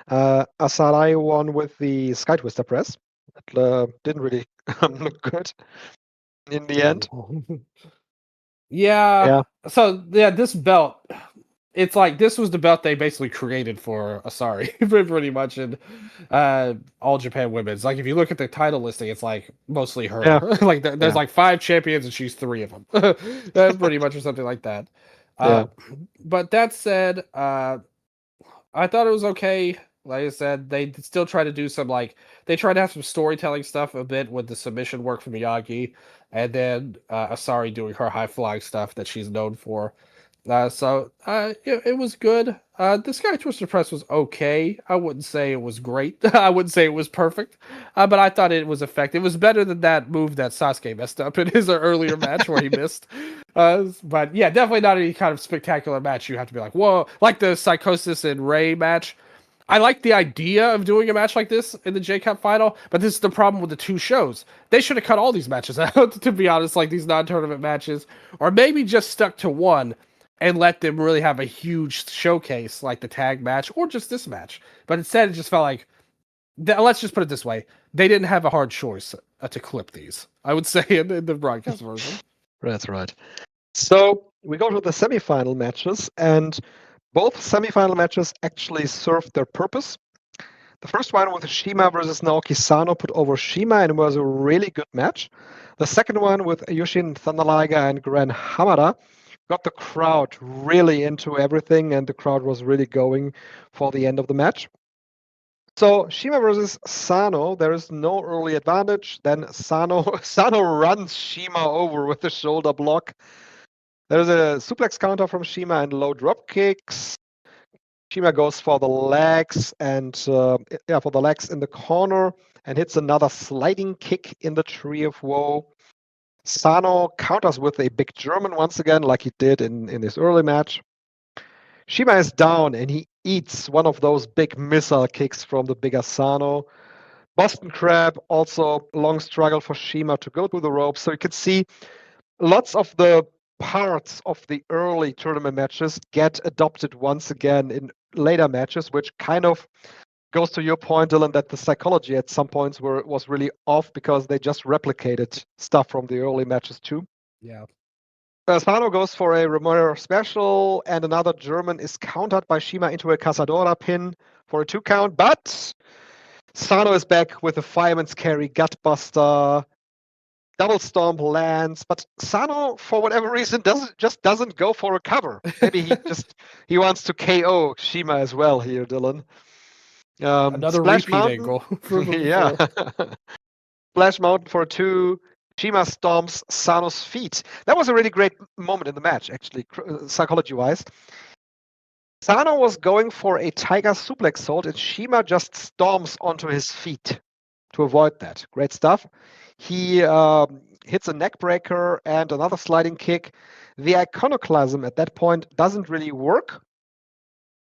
Asarai won with the Sky Twister press. It didn't really look good in the end. Yeah. So yeah, this belt, it's like this was the belt they basically created for Asari, pretty much in All Japan Women's. Like if you look at the title listing, it's like mostly her. Yeah. Like there's like 5 champions and she's 3 of them. Pretty much or something like that. Yeah. But that said, I thought it was okay. Like I said, they still try to do some they try to have some storytelling stuff a bit with the submission work from Miyagi, and then Asari doing her high flying stuff that she's known for. So it was good. The Sky Twister press was okay. I wouldn't say it was great. I wouldn't say it was perfect. But I thought it was effective. It was better than that move that Sasuke messed up in his earlier match where he missed. But yeah, definitely not any kind of spectacular match. You have to be like, whoa, like the Psychosis and Ray match. I like the idea of doing a match like this in the J-Cup final, but this is the problem with the 2 shows. They should have cut all these matches out, to be honest, like these non-tournament matches, or maybe just stuck to one and let them really have a huge showcase like the tag match or just this match. But instead, it just felt like, let's just put it this way, they didn't have a hard choice to clip these, I would say, in the broadcast version. That's right. So we go to the semifinal matches, and both semifinal matches actually served their purpose. The first one with Shima versus Naoki Sano put over Shima, and it was a really good match. The second one with Jushin Thunder Liger and Gran Hamada got the crowd really into everything, and the crowd was really going for the end of the match. So Shima versus Sano, there is no early advantage. Then Sano runs Shima over with the shoulder block. There's a suplex counter from Shima and low drop kicks. Shima goes for the legs and for the legs in the corner and hits another sliding kick in the Tree of Woe. Sano counters with a big German once again, like he did in his early match. Shima is down and he eats one of those big missile kicks from the bigger Sano. Boston Crab, also long struggle for Shima to go through the ropes. So you can see lots of the parts of the early tournament matches get adopted once again in later matches, which kind of goes to your point, Dylan, that the psychology at some points was really off because they just replicated stuff from the early matches too. Yeah. Sano goes for a Romero special, and another German is countered by Shima into a Cazadora pin for a 2 count, but Sano is back with a fireman's carry gutbuster. Double stomp lands, but Sano, for whatever reason, doesn't go for a cover. Maybe he wants to KO Shima as well here, Dylan. Another Splash repeat Mountain. angle. Yeah. Splash Mountain for 2. Shima stomps Sano's feet. That was a really great moment in the match, actually, psychology-wise. Sano was going for a Tiger suplex hold, and Shima just storms onto his feet to avoid that. Great stuff. He hits a neck breaker and another sliding kick. The iconoclasm at that point doesn't really work.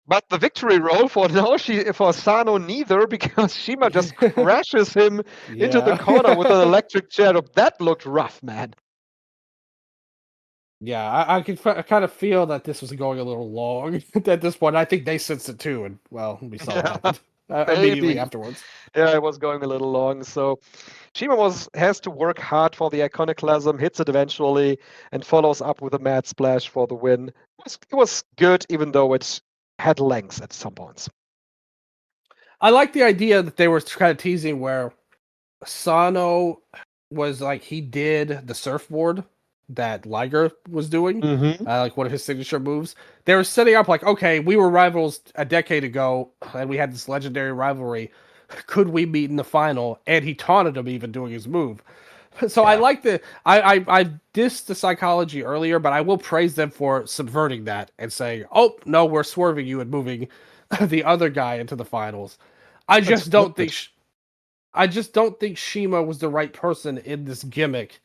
But the victory roll for Sano neither, because Shima just crashes him into the corner with an electric chair. That looked rough, man. Yeah, I could kind of feel that this was going a little long at this point. I think they sensed it too, and well, we saw what happened immediately afterwards. Yeah, it was going a little long. So Shima has to work hard for the iconoclasm, hits it eventually, and follows up with a mad splash for the win. It was good, even though it had lengths at some points. I like the idea that they were kind of teasing where Sano was like he did the surfboard that Liger was doing, like one of his signature moves. They were setting up like, okay, we were rivals a decade ago, and we had this legendary rivalry. Could we meet in the final? And he taunted him even doing his move. So yeah. I like I dissed the psychology earlier, but I will praise them for subverting that and saying, oh, no, we're swerving you and moving the other guy into the finals. I just don't think Shima was the right person in this gimmick,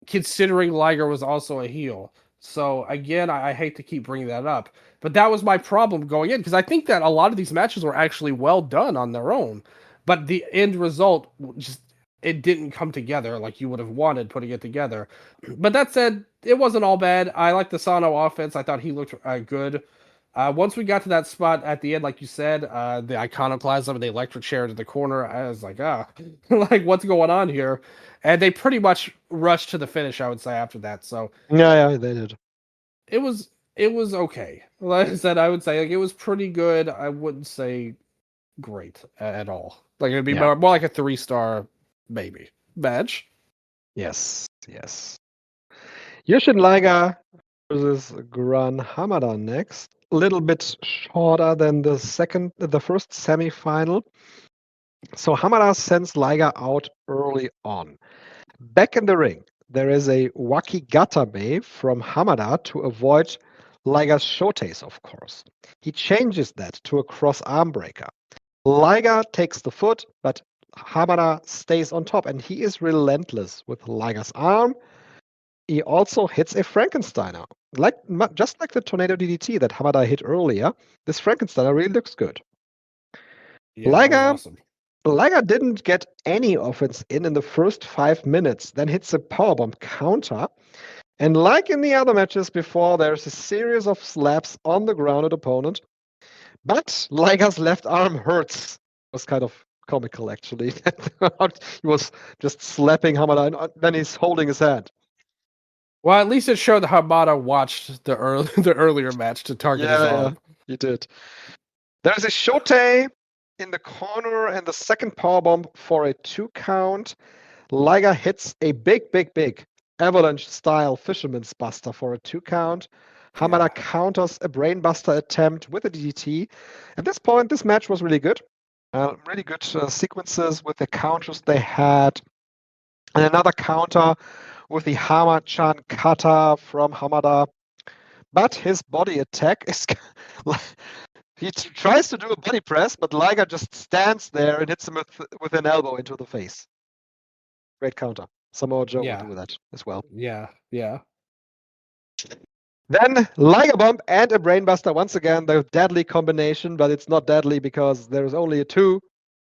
considering Liger was also a heel. So again, I hate to keep bringing that up, but that was my problem going in, because I think that a lot of these matches were actually well done on their own, but the end result just it didn't come together like you would have wanted putting it together. But that said, it wasn't all bad. I liked the Sano offense. I thought he looked good. Once we got to that spot at the end, like you said, the iconoclasm and the electric chair to the corner, I was like, like what's going on here? And they pretty much rushed to the finish, I would say, after that. So yeah, they did. it was okay. Like I said, I would say like it was pretty good. I wouldn't say great at all. Like it'd be more like a 3-star maybe match. Yes. Jushin Liger versus Gran Hamada next. A little bit shorter than the first semi-final. So Hamada sends Liger out early on. Back in the ring, there is a Wakigatame from Hamada to avoid Liger's shotes, of course. He changes that to a cross arm breaker. Liger takes the foot, but Hamada stays on top, and he is relentless with Liger's arm. He also hits a Frankensteiner, just like the Tornado DDT that Hamada hit earlier. This Frankensteiner really looks good. Yeah, Liger, awesome. Liger didn't get any offense in the first 5 minutes, then hits a powerbomb counter. And like in the other matches before, there's a series of slaps on the grounded opponent. But Liger's left arm hurts. It was kind of comical, actually. He was just slapping Hamada, and then he's holding his hand. Well, at least it showed that Hamada watched the earlier match to target his arm. Yeah, he did. There's a shote in the corner and the second powerbomb for a 2 count. Liger hits a big avalanche-style fisherman's buster for a 2 count. Hamada counters a brainbuster attempt with a DDT. At this point, this match was really good. Really good sequences with the counters they had. And another counter with the Hama-chan kata from Hamada. But his body attack is... he tries to do a body press, but Liger just stands there and hits him with an elbow into the face. Great counter. Samoa Joe will do that as well. Yeah. Then Liger Bomb and a Brainbuster. Once again, the deadly combination, but it's not deadly because there's only a 2,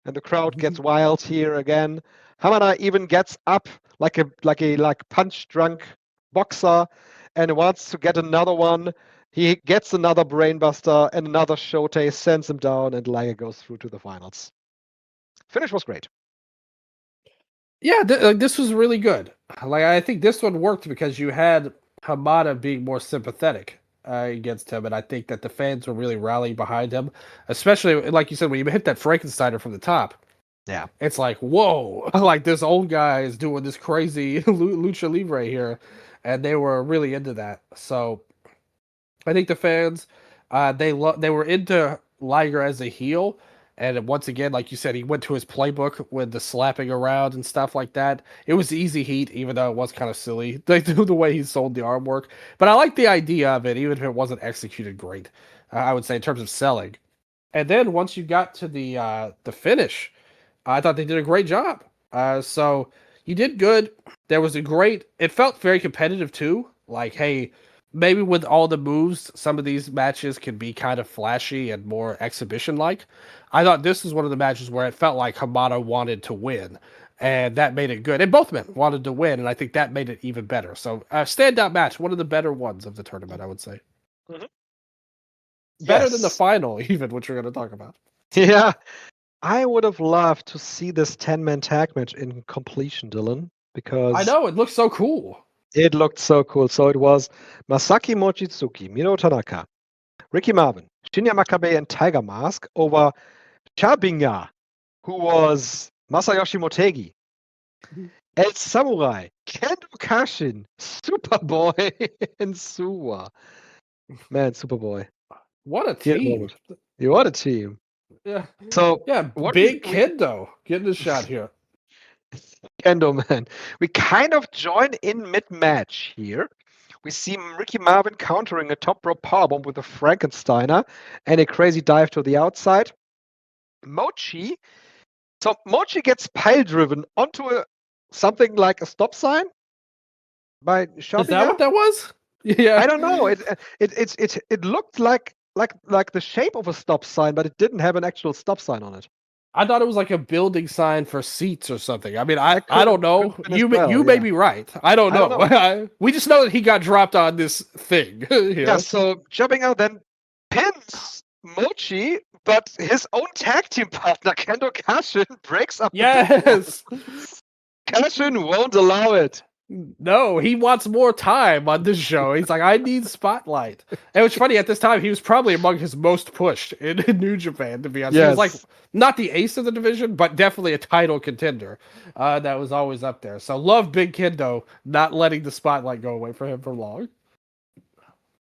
and the crowd gets wild here again. Hamada even gets up like a punch-drunk boxer and wants to get another one. He gets another Brainbuster and another shote, sends him down, and Liger goes through to the finals. Finish was great. Yeah, this was really good. Like I think this one worked because you had Hamada being more sympathetic against him, and I think that the fans were really rallying behind him, especially like you said when you hit that Frankensteiner from the top. Yeah, it's like whoa, like this old guy is doing this crazy lucha libre here, and they were really into that. So I think the fans, they were into Liger as a heel. And once again, like you said, he went to his playbook with the slapping around and stuff like that. It was easy heat, even though it was kind of silly. They do the way he sold the arm work. But I like the idea of it, even if it wasn't executed great, I would say, in terms of selling. And then once you got to the finish, I thought they did a great job. So you did good. There was it felt very competitive too. Like, hey, maybe with all the moves, some of these matches can be kind of flashy and more exhibition-like. I thought this was one of the matches where it felt like Hamada wanted to win, and that made it good. And both men wanted to win, and I think that made it even better. So, standout match, one of the better ones of the tournament, I would say. Mm-hmm. Better than the final, even, which we're going to talk about. Yeah. I would have loved to see this 10-man tag match in completion, Dylan, because... I know, it looks so cool. It looked so cool. So it was Masaki Mochizuki, Miro Tanaka, Ricky Marvin, Shinya Makabe, and Tiger Mask over Chabinya, who was Masayoshi Motegi, El Samurai, Kendo Kashin, Superboy, and Suwa. Man, Superboy. What a team. What a team. Yeah. So big Kendo getting a shot here. Kendo, man. We kind of join in mid-match here. We see Ricky Marvin countering a top rope powerbomb with a Frankensteiner and a crazy dive to the outside. Mochi gets pile-driven onto something like a stop sign by Shabinya. Is that what that was? Yeah. I don't know. It looked like the shape of a stop sign, but it didn't have an actual stop sign on it. I thought it was like a building sign for seats or something. I mean, I That don't know. could have been as You well, you may yeah. be right. I don't I don't know. We just know that he got dropped on this thing. Yeah, so jumping out then pins Mochi, but his own tag team partner, Kendo Kashin, breaks up the Yes. Kashin won't allow it. No, he wants more time on this show. He's like, I need spotlight. And it's funny, at this time, he was probably among his most pushed in New Japan, to be honest. He was like, not the ace of the division, but definitely a title contender. That was always up there. So love Big Kendo not letting the spotlight go away for him for long.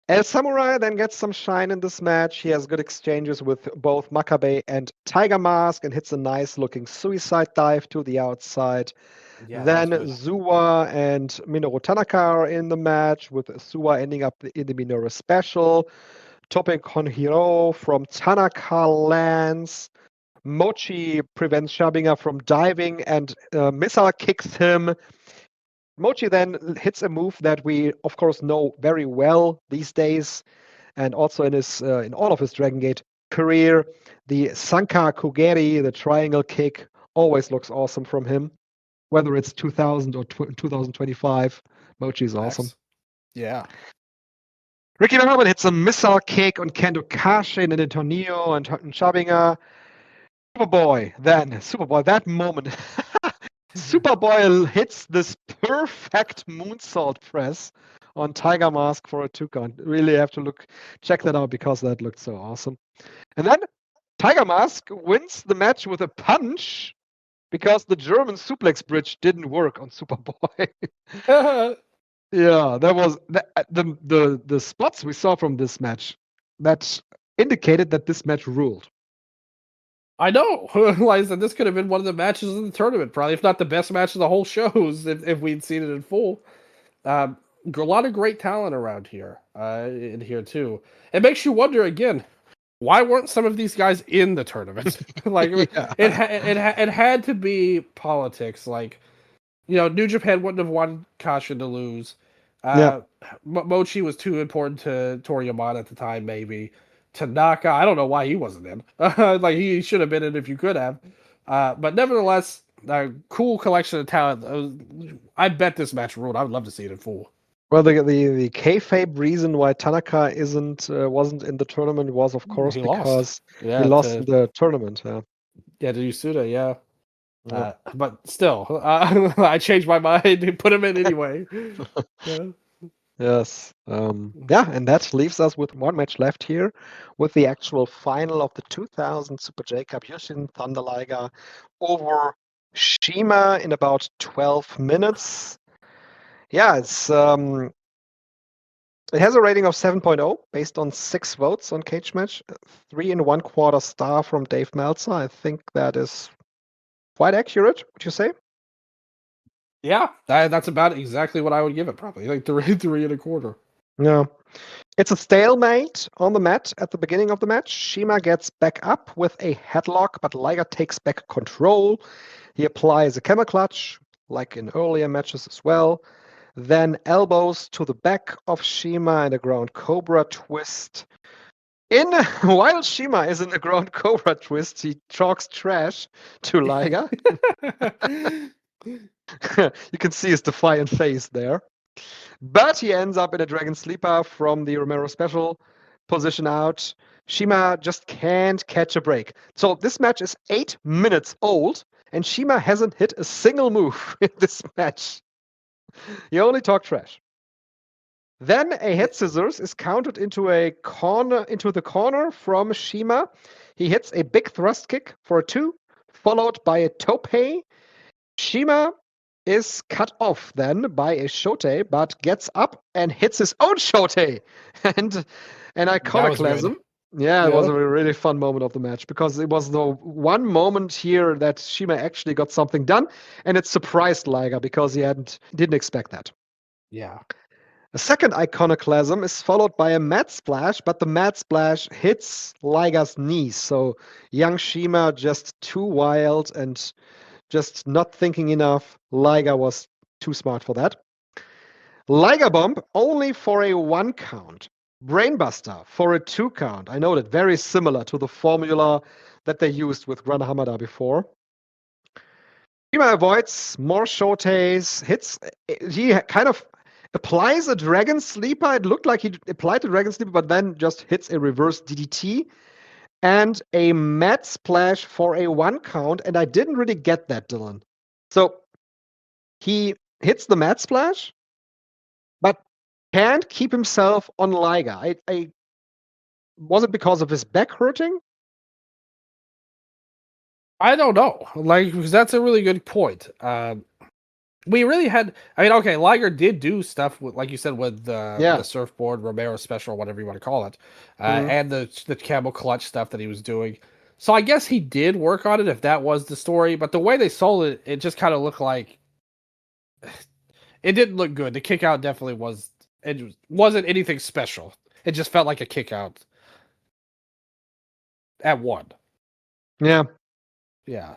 El Samurai then gets some shine in this match. He has good exchanges with both Makabe and Tiger Mask and hits a nice looking suicide dive to the outside. Yeah, then Zuwa and Minoru Tanaka are in the match, with Zuwa ending up in the Minoru special. Topping Konhiro from Tanaka lands. Mochi prevents Shabinga from diving and missile kicks him. Mochi then hits a move that we, of course, know very well these days, and also in all of his Dragon Gate career. The Sanka Kugeri, the triangle kick, always looks awesome from him. Whether it's 2000 or 2025, Mochi is awesome. Yeah. Ricky Norman hits a missile kick on Kendo Kashin and Antonio and Shabinga. Superboy, that moment. Superboy hits this perfect moonsault press on Tiger Mask for a 2 count. Really have to check that out because that looked so awesome. And then Tiger Mask wins the match with a punch because the German suplex bridge didn't work on Superboy. Yeah, that was the spots we saw from this match that indicated that this match ruled. I know. Like I said, this could have been one of the matches in the tournament, probably, if not the best match of the whole shows, if we'd seen it in full. A lot of great talent around here, in here too. It makes you wonder again, why weren't some of these guys in the tournament? Like it had to be politics. Like, New Japan wouldn't have wanted Kashin to lose. Mochi was too important to Toriyama at the time, maybe. Tanaka, I don't know why he wasn't in. Like, he should have been in if you could have. But nevertheless, a cool collection of talent. I bet this match ruled. I would love to see it in full. Well, the kayfabe reason why Tanaka wasn't in the tournament was, of course, because he lost in the tournament. Yeah, to Usuda, yeah. But still, I changed my mind and put him in anyway. Yeah. Yes. And that leaves us with one match left here, with the actual final of the 2000 Super J Cup, Jushin Thunder Liger over Shima in about 12 minutes. Yeah, it has a rating of 7.0 based on 6 votes on Cage Match, 3 1/4 star from Dave Meltzer. I think that is quite accurate, would you say? Yeah, that's about exactly what I would give it, probably. Like 3 1/4. Yeah. It's a stalemate on the mat at the beginning of the match. Shima gets back up with a headlock, but Liger takes back control. He applies a camel clutch, like in earlier matches as well. Then elbows to the back of Shima and a ground cobra twist. While Shima is in the ground cobra twist, he talks trash to Liger. You can see his defiant face there. But he ends up in a Dragon Sleeper from the Romero special, position out. Shima just can't catch a break. So this match is 8 minutes old, and Shima hasn't hit a single move in this match. He only talked trash. Then a head scissors is counted into the corner from Shima. He hits a big thrust kick for a 2, followed by a tope. Shima is cut off then by a shote, but gets up and hits his own shote. And an iconoclasm. Yeah, it was a really fun moment of the match, because it was the one moment here that Shima actually got something done, and it surprised Liger because he didn't expect that. Yeah. A second iconoclasm is followed by a mat splash, but the mat splash hits Liger's knees. So young Shima just too wild and just not thinking enough. Liger was too smart for that. Liger bomb only for a 1 count. Brainbuster for a 2 count. I know that, very similar to the formula that they used with Gran Hamada before. Shima avoids more shoteis, hits. He kind of applies a Dragon Sleeper. It looked like he applied the Dragon Sleeper, but then just hits a reverse DDT and a Mat Splash for a 1 count. And I didn't really get that, Dylan. So he hits the Mat Splash, but can't keep himself on Liger. Was it because of his back hurting? I don't know. Like, because that's a really good point. We really had. I mean, okay, Liger did do stuff with, like you said, with the surfboard, Romero special, whatever you want to call it, and the camel clutch stuff that he was doing. So I guess he did work on it if that was the story. But the way they sold it, it just kind of looked like it didn't look good. The kick out definitely was. It wasn't anything special. It just felt like a kick out at 1. Yeah. Yeah.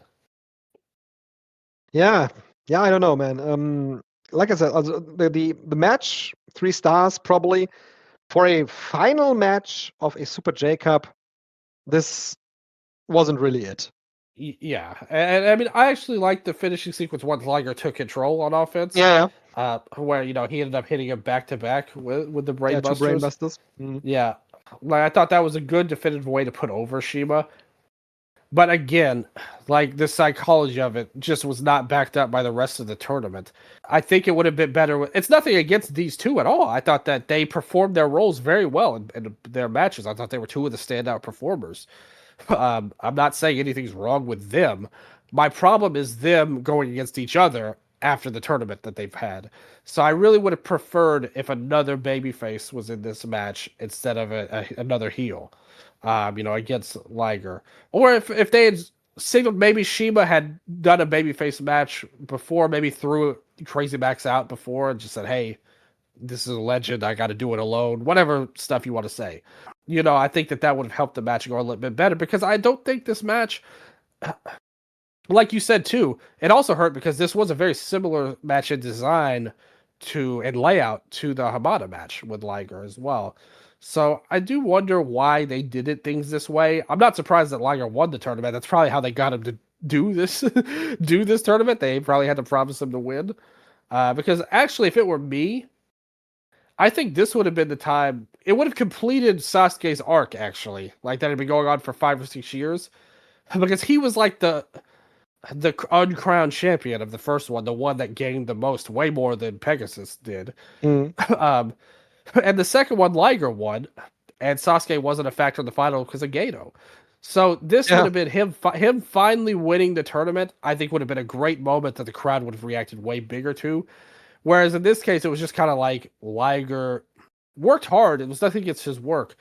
Yeah. Yeah, I don't know, man. Like I said, the match, 3 stars probably. For a final match of a Super J Cup, this wasn't really it. Yeah, and I mean, I actually liked the finishing sequence once Liger took control on offense. Yeah. Where he ended up hitting him back to back with the brainbusters. 2 brainbusters. Yeah, like I thought that was a good definitive way to put over Shima. But again, like the psychology of it just was not backed up by the rest of the tournament. I think it would have been better. It's nothing against these two at all. I thought that they performed their roles very well in their matches. I thought they were 2 of the standout performers. I'm not saying anything's wrong with them. My problem is them going against each other after the tournament that they've had. So I really would have preferred if another babyface was in this match instead of another heel. Against Liger. Or if they had signaled maybe Shima had done a babyface match before, maybe threw Crazy Max out before and just said, hey, this is a legend, I got to do it alone, whatever stuff you want to say. I think that would have helped the match go a little bit better because I don't think this match, like you said too, it also hurt because this was a very similar match in design and layout to the Hamada match with Liger as well. So I do wonder why they did things this way. I'm not surprised that Liger won the tournament. That's probably how they got him to do this tournament. They probably had to promise him to win. Because actually, if it were me, I think this would have been the time. It would have completed Sasuke's arc, actually. Like, that had been going on for 5 or 6 years. Because he was like the uncrowned champion of the first one, the one that gained the most, way more than Pegasus did. And the second one, Liger won, and Sasuke wasn't a factor in the final because of Gedo. So this would have been him finally winning the tournament. I think would have been a great moment that the crowd would have reacted way bigger to. Whereas in this case, it was just kind of like Liger worked hard. It was nothing against his work,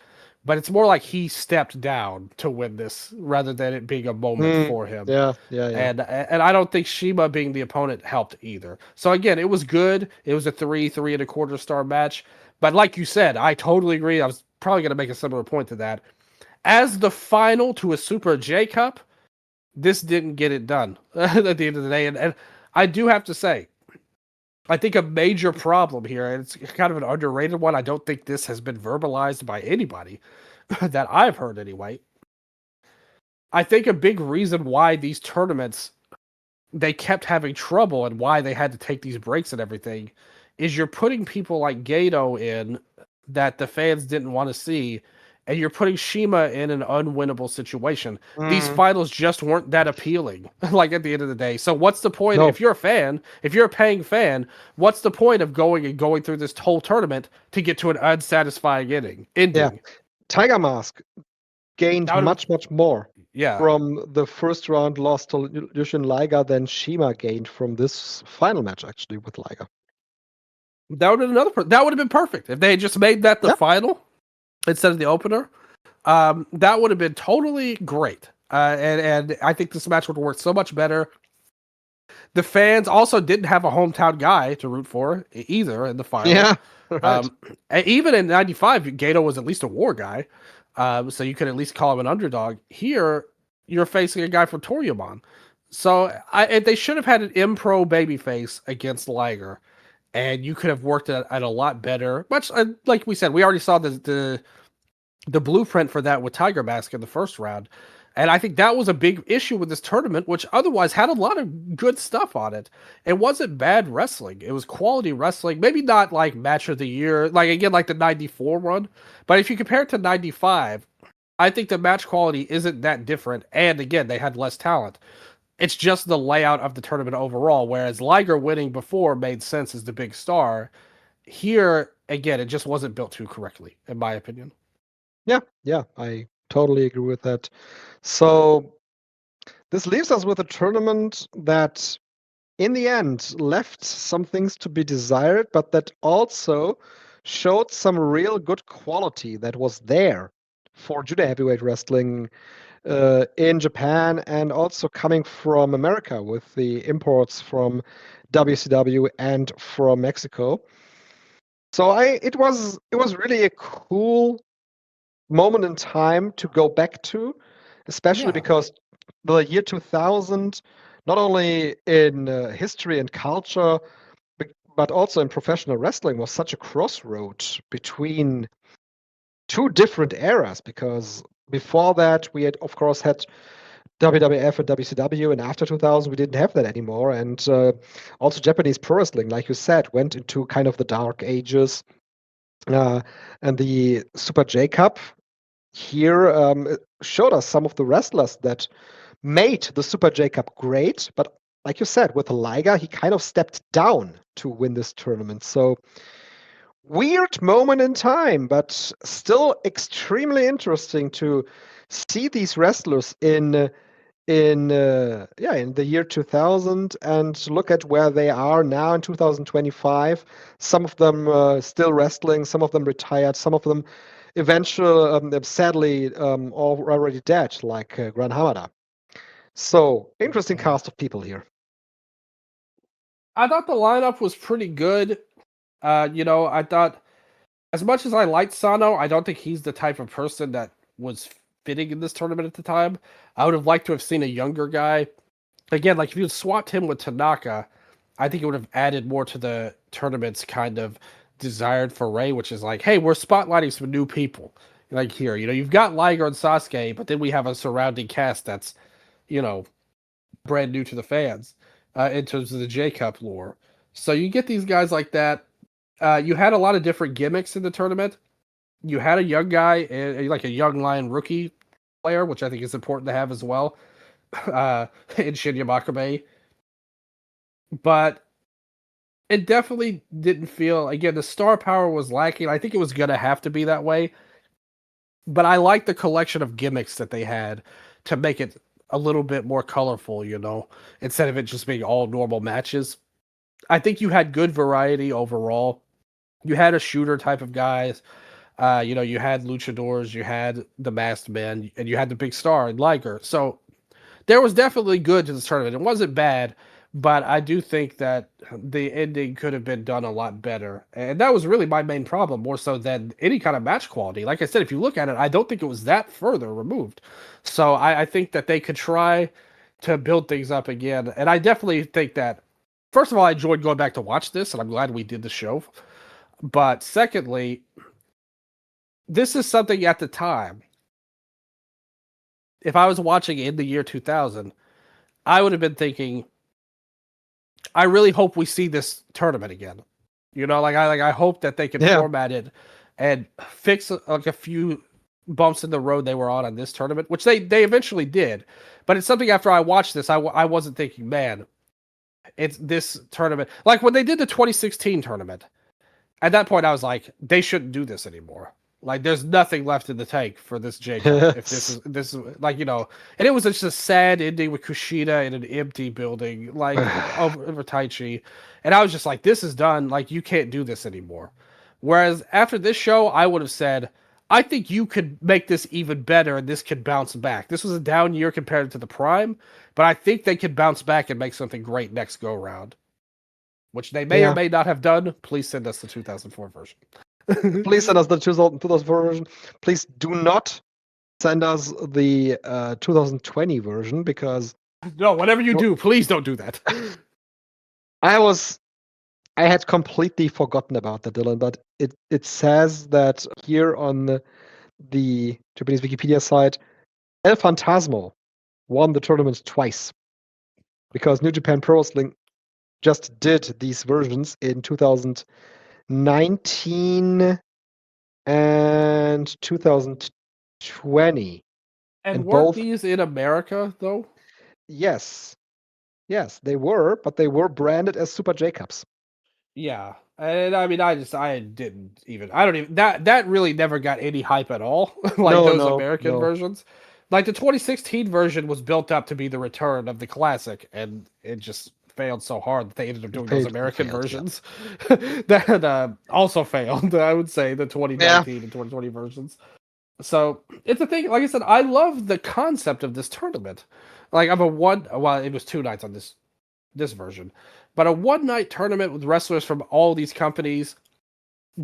but it's more like he stepped down to win this rather than it being a moment for him. Yeah. And I don't think Shima being the opponent helped either. So again, it was good. It was a 3.25 star match. But like you said, I totally agree. I was probably going to make a similar point to that. As the final to a Super J Cup, this didn't get it done at the end of the day. And I do have to say, I think a major problem here, and it's kind of an underrated one, I don't think this has been verbalized by anybody that I've heard anyway. I think a big reason why these tournaments, they kept having trouble and why they had to take these breaks and everything is you're putting people like Gedo in that the fans didn't want to see, and you're putting Shima in an unwinnable situation. These finals just weren't that appealing, like at the end of the day. So what's the point? If you're a fan, if you're a paying fan, what's the point of going through this whole tournament to get to an unsatisfying ending? Yeah. Tiger Mask gained much more from the first round loss to Jushin Liger than Shima gained from this final match, actually, with Liger. That would have been perfect if they had just made that the final instead of the opener. That would have been totally great. And I think this match would work so much better. The fans also didn't have a hometown guy to root for either in the final. Yeah. Right. Even in 95, Gedo was at least a war guy. So you could at least call him an underdog. Here, you're facing a guy from Toryumon. So they should have had an impro babyface against Liger. and you could have worked at a lot better. Much like we said, we already saw the blueprint for that with Tiger Mask in the first round. And I think that was a big issue with this tournament, which otherwise had a lot of good stuff on it. It wasn't bad wrestling. It was quality wrestling. Maybe not like match of the year, like again, like the 94 run. But if you compare it to 95, I think the match quality isn't that different. And again, they had less talent. It's just the layout of the tournament overall. Whereas Liger winning before made sense as the big star. Here, again, it just wasn't built too correctly, in my opinion. Yeah, I totally agree with that. So this leaves us with a tournament that in the end left some things to be desired, but that also showed some real good quality that was there for Judo heavyweight wrestling in Japan, and also coming from America with the imports from WCW and from Mexico. So it was really a cool moment in time to go back to, especially because the year 2000, not only in history and culture, but also in professional wrestling, was such a crossroad between two different eras. Because before that, we had, of course, had WWF and WCW, and after 2000, we didn't have that anymore. And also Japanese pro wrestling, like you said, went into kind of the dark ages. And the Super J Cup here showed us some of the wrestlers that made the Super J Cup great, but like you said, with Liger, he kind of stepped down to win this tournament. So weird moment in time, but still extremely interesting to see these wrestlers in the year 2000 and look at where they are now in 2025. Some of them still wrestling, some of them retired, some of them eventually sadly already dead, like Gran Hamada. So interesting cast of people here. I thought the lineup was pretty good. I thought, as much as I liked Sano, I don't think he's the type of person that was fitting in this tournament at the time. I would have liked to have seen a younger guy. Again, like if you had swapped him with Tanaka, I think it would have added more to the tournament's kind of desired foray, which is like, hey, we're spotlighting some new people. Like here, you've got Liger and Sasuke, but then we have a surrounding cast that's, brand new to the fans in terms of the J Cup lore. So you get these guys like that. You had a lot of different gimmicks in the tournament. You had a young guy, like a young lion rookie player, which I think is important to have as well, in Shinya Makabe. But it definitely didn't feel, again, the star power was lacking. I think it was going to have to be that way. But I like the collection of gimmicks that they had to make it a little bit more colorful, instead of it just being all normal matches. I think you had good variety overall. You had a shooter type of guys. You had luchadors, you had the masked men, and you had the big star in Liger. So there was definitely good to this tournament. It wasn't bad, but I do think that the ending could have been done a lot better. And that was really my main problem, more so than any kind of match quality. Like I said, if you look at it, I don't think it was that further removed. So I think that they could try to build things up again. And I definitely think that, first of all, I enjoyed going back to watch this, and I'm glad we did the show. But secondly, this is something at the time, if I was watching in the year 2000, I would have been thinking, I really hope we see this tournament again. I hope that they can format it and fix like a few bumps in the road they were on this tournament, which they eventually did. But it's something after I watched this, I wasn't thinking, man, it's this tournament. Like when they did the 2016 tournament, at that point I was like, they shouldn't do this anymore. Like there's nothing left in the tank for this J Cup. If this is like, and it was just a sad ending with Kushida in an empty building, like over Taichi. And I was just like, this is done. Like you can't do this anymore. Whereas after this show, I would have said, I think you could make this even better and this could bounce back. This was a down year compared to the prime, but I think they could bounce back and make something great next go round, which they may or may not have done. Please send us the 2004 version. Please send us the 2004 version. Please do not send us the 2020 version, because no, whatever you do, please don't do that. I was I had completely forgotten about that, Dylan, but it says that here on the Japanese Wikipedia site, El Fantasmo won the tournament twice because New Japan Pro Wrestling just did these versions in 2019 and 2020. And weren't both, these in America though? yes, they were, but they were branded as Super J Cups. Yeah. And I mean, I don't even, that really never got any hype at all. Like those American versions. Like the 2016 version was built up to be the return of the classic, and it just failed so hard that they ended up doing those American versions that also failed. I would say the 2019 and 2020 versions. So it's a thing. Like I said, I love the concept of this tournament. Like it was 2 nights on this version, but a 1-night tournament with wrestlers from all these companies,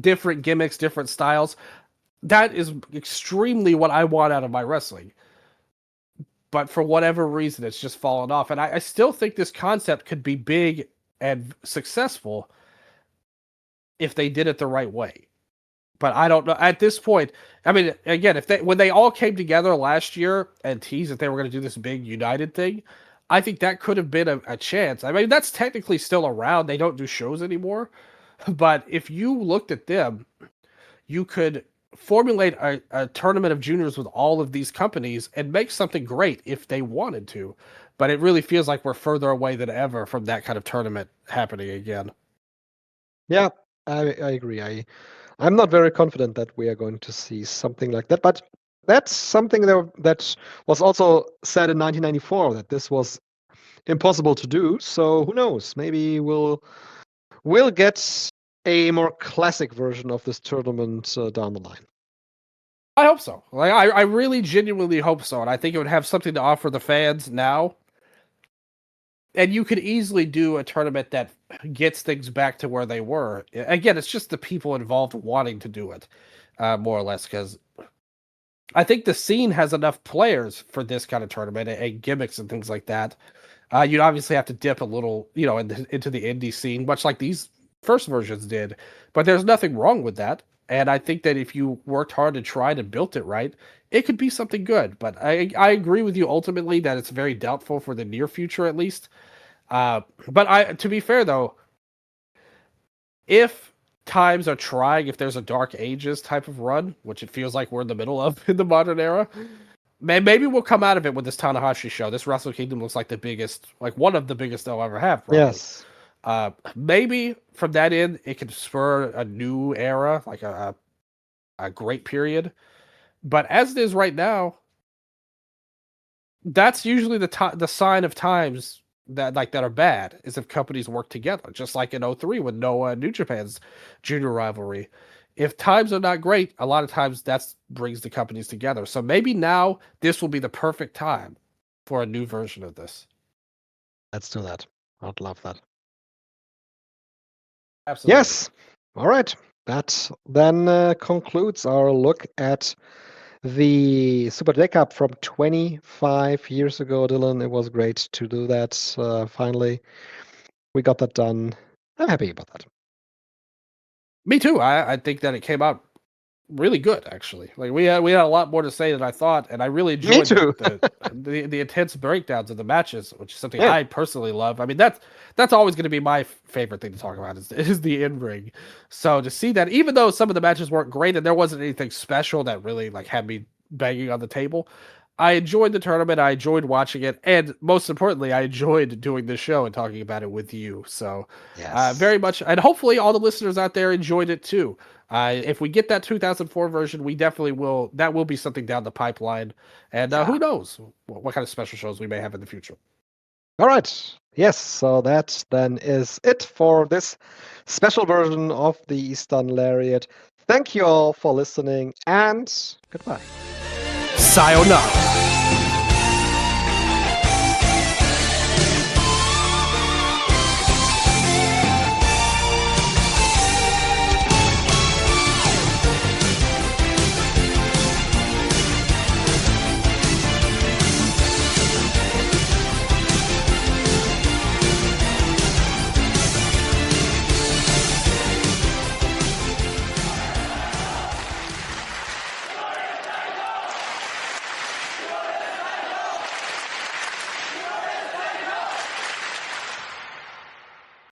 different gimmicks, different styles. That is extremely what I want out of my wrestling. But for whatever reason, it's just fallen off. And I still think this concept could be big and successful if they did it the right way. But I don't know at this point. I mean, again, when they all came together last year and teased that they were going to do this big united thing, I think that could have been a chance. I mean, that's technically still around. They don't do shows anymore. But if you looked at them, you could formulate a tournament of juniors with all of these companies and make something great if they wanted to. But it really feels like we're further away than ever from that kind of tournament happening again. Yeah, I agree. I'm not very confident that we are going to see something like that, but that's something that was also said in 1994 that this was impossible to do. So who knows? Maybe we'll get a more classic version of this tournament down the line. I hope so. Like I really genuinely hope so, and I think it would have something to offer the fans now. And you could easily do a tournament that gets things back to where they were. Again, it's just the people involved wanting to do it, more or less, because I think the scene has enough players for this kind of tournament and gimmicks and things like that. You'd obviously have to dip a little, into the indie scene, much like these first versions did. But there's nothing wrong with that. And I think that if you worked hard and tried and built it right, it could be something good. But I agree with you ultimately that it's very doubtful for the near future, at least. But to be fair though, if times are trying, if there's a Dark Ages type of run, which it feels like we're in the middle of in the modern era, maybe we'll come out of it with this Tanahashi show. This Wrestle Kingdom looks like one of the biggest they'll ever have. Probably. Yes. Maybe from that end, it could spur a new era, like a great period. But as it is right now, that's usually the sign of times that are bad, is if companies work together, just like in 2003 with Noah and New Japan's junior rivalry. If times are not great, a lot of times that brings the companies together. So maybe now this will be the perfect time for a new version of this. Let's do that. I'd love that. Absolutely. Yes. All right. That then concludes our look at the Super J Cup from 25 years ago, Dylan. It was great to do that. Finally, we got that done. I'm happy about that. Me too. I think that it came out really good, actually. Like we had a lot more to say than I thought, and I really enjoyed the intense breakdowns of the matches, which is something I personally love. I mean, that's always going to be my favorite thing to talk about is the in-ring. So to see that, even though some of the matches weren't great and there wasn't anything special that really had me banging on the table, I enjoyed the tournament. I enjoyed watching it, and most importantly, I enjoyed doing this show and talking about it with you. So, very much, and hopefully, all the listeners out there enjoyed it too. If we get that 2004 version, we definitely will. That will be something down the pipeline, and who knows what kind of special shows we may have in the future. All right. Yes. So that then is it for this special version of the Eastern Lariat. Thank you all for listening, and goodbye. Sayonara.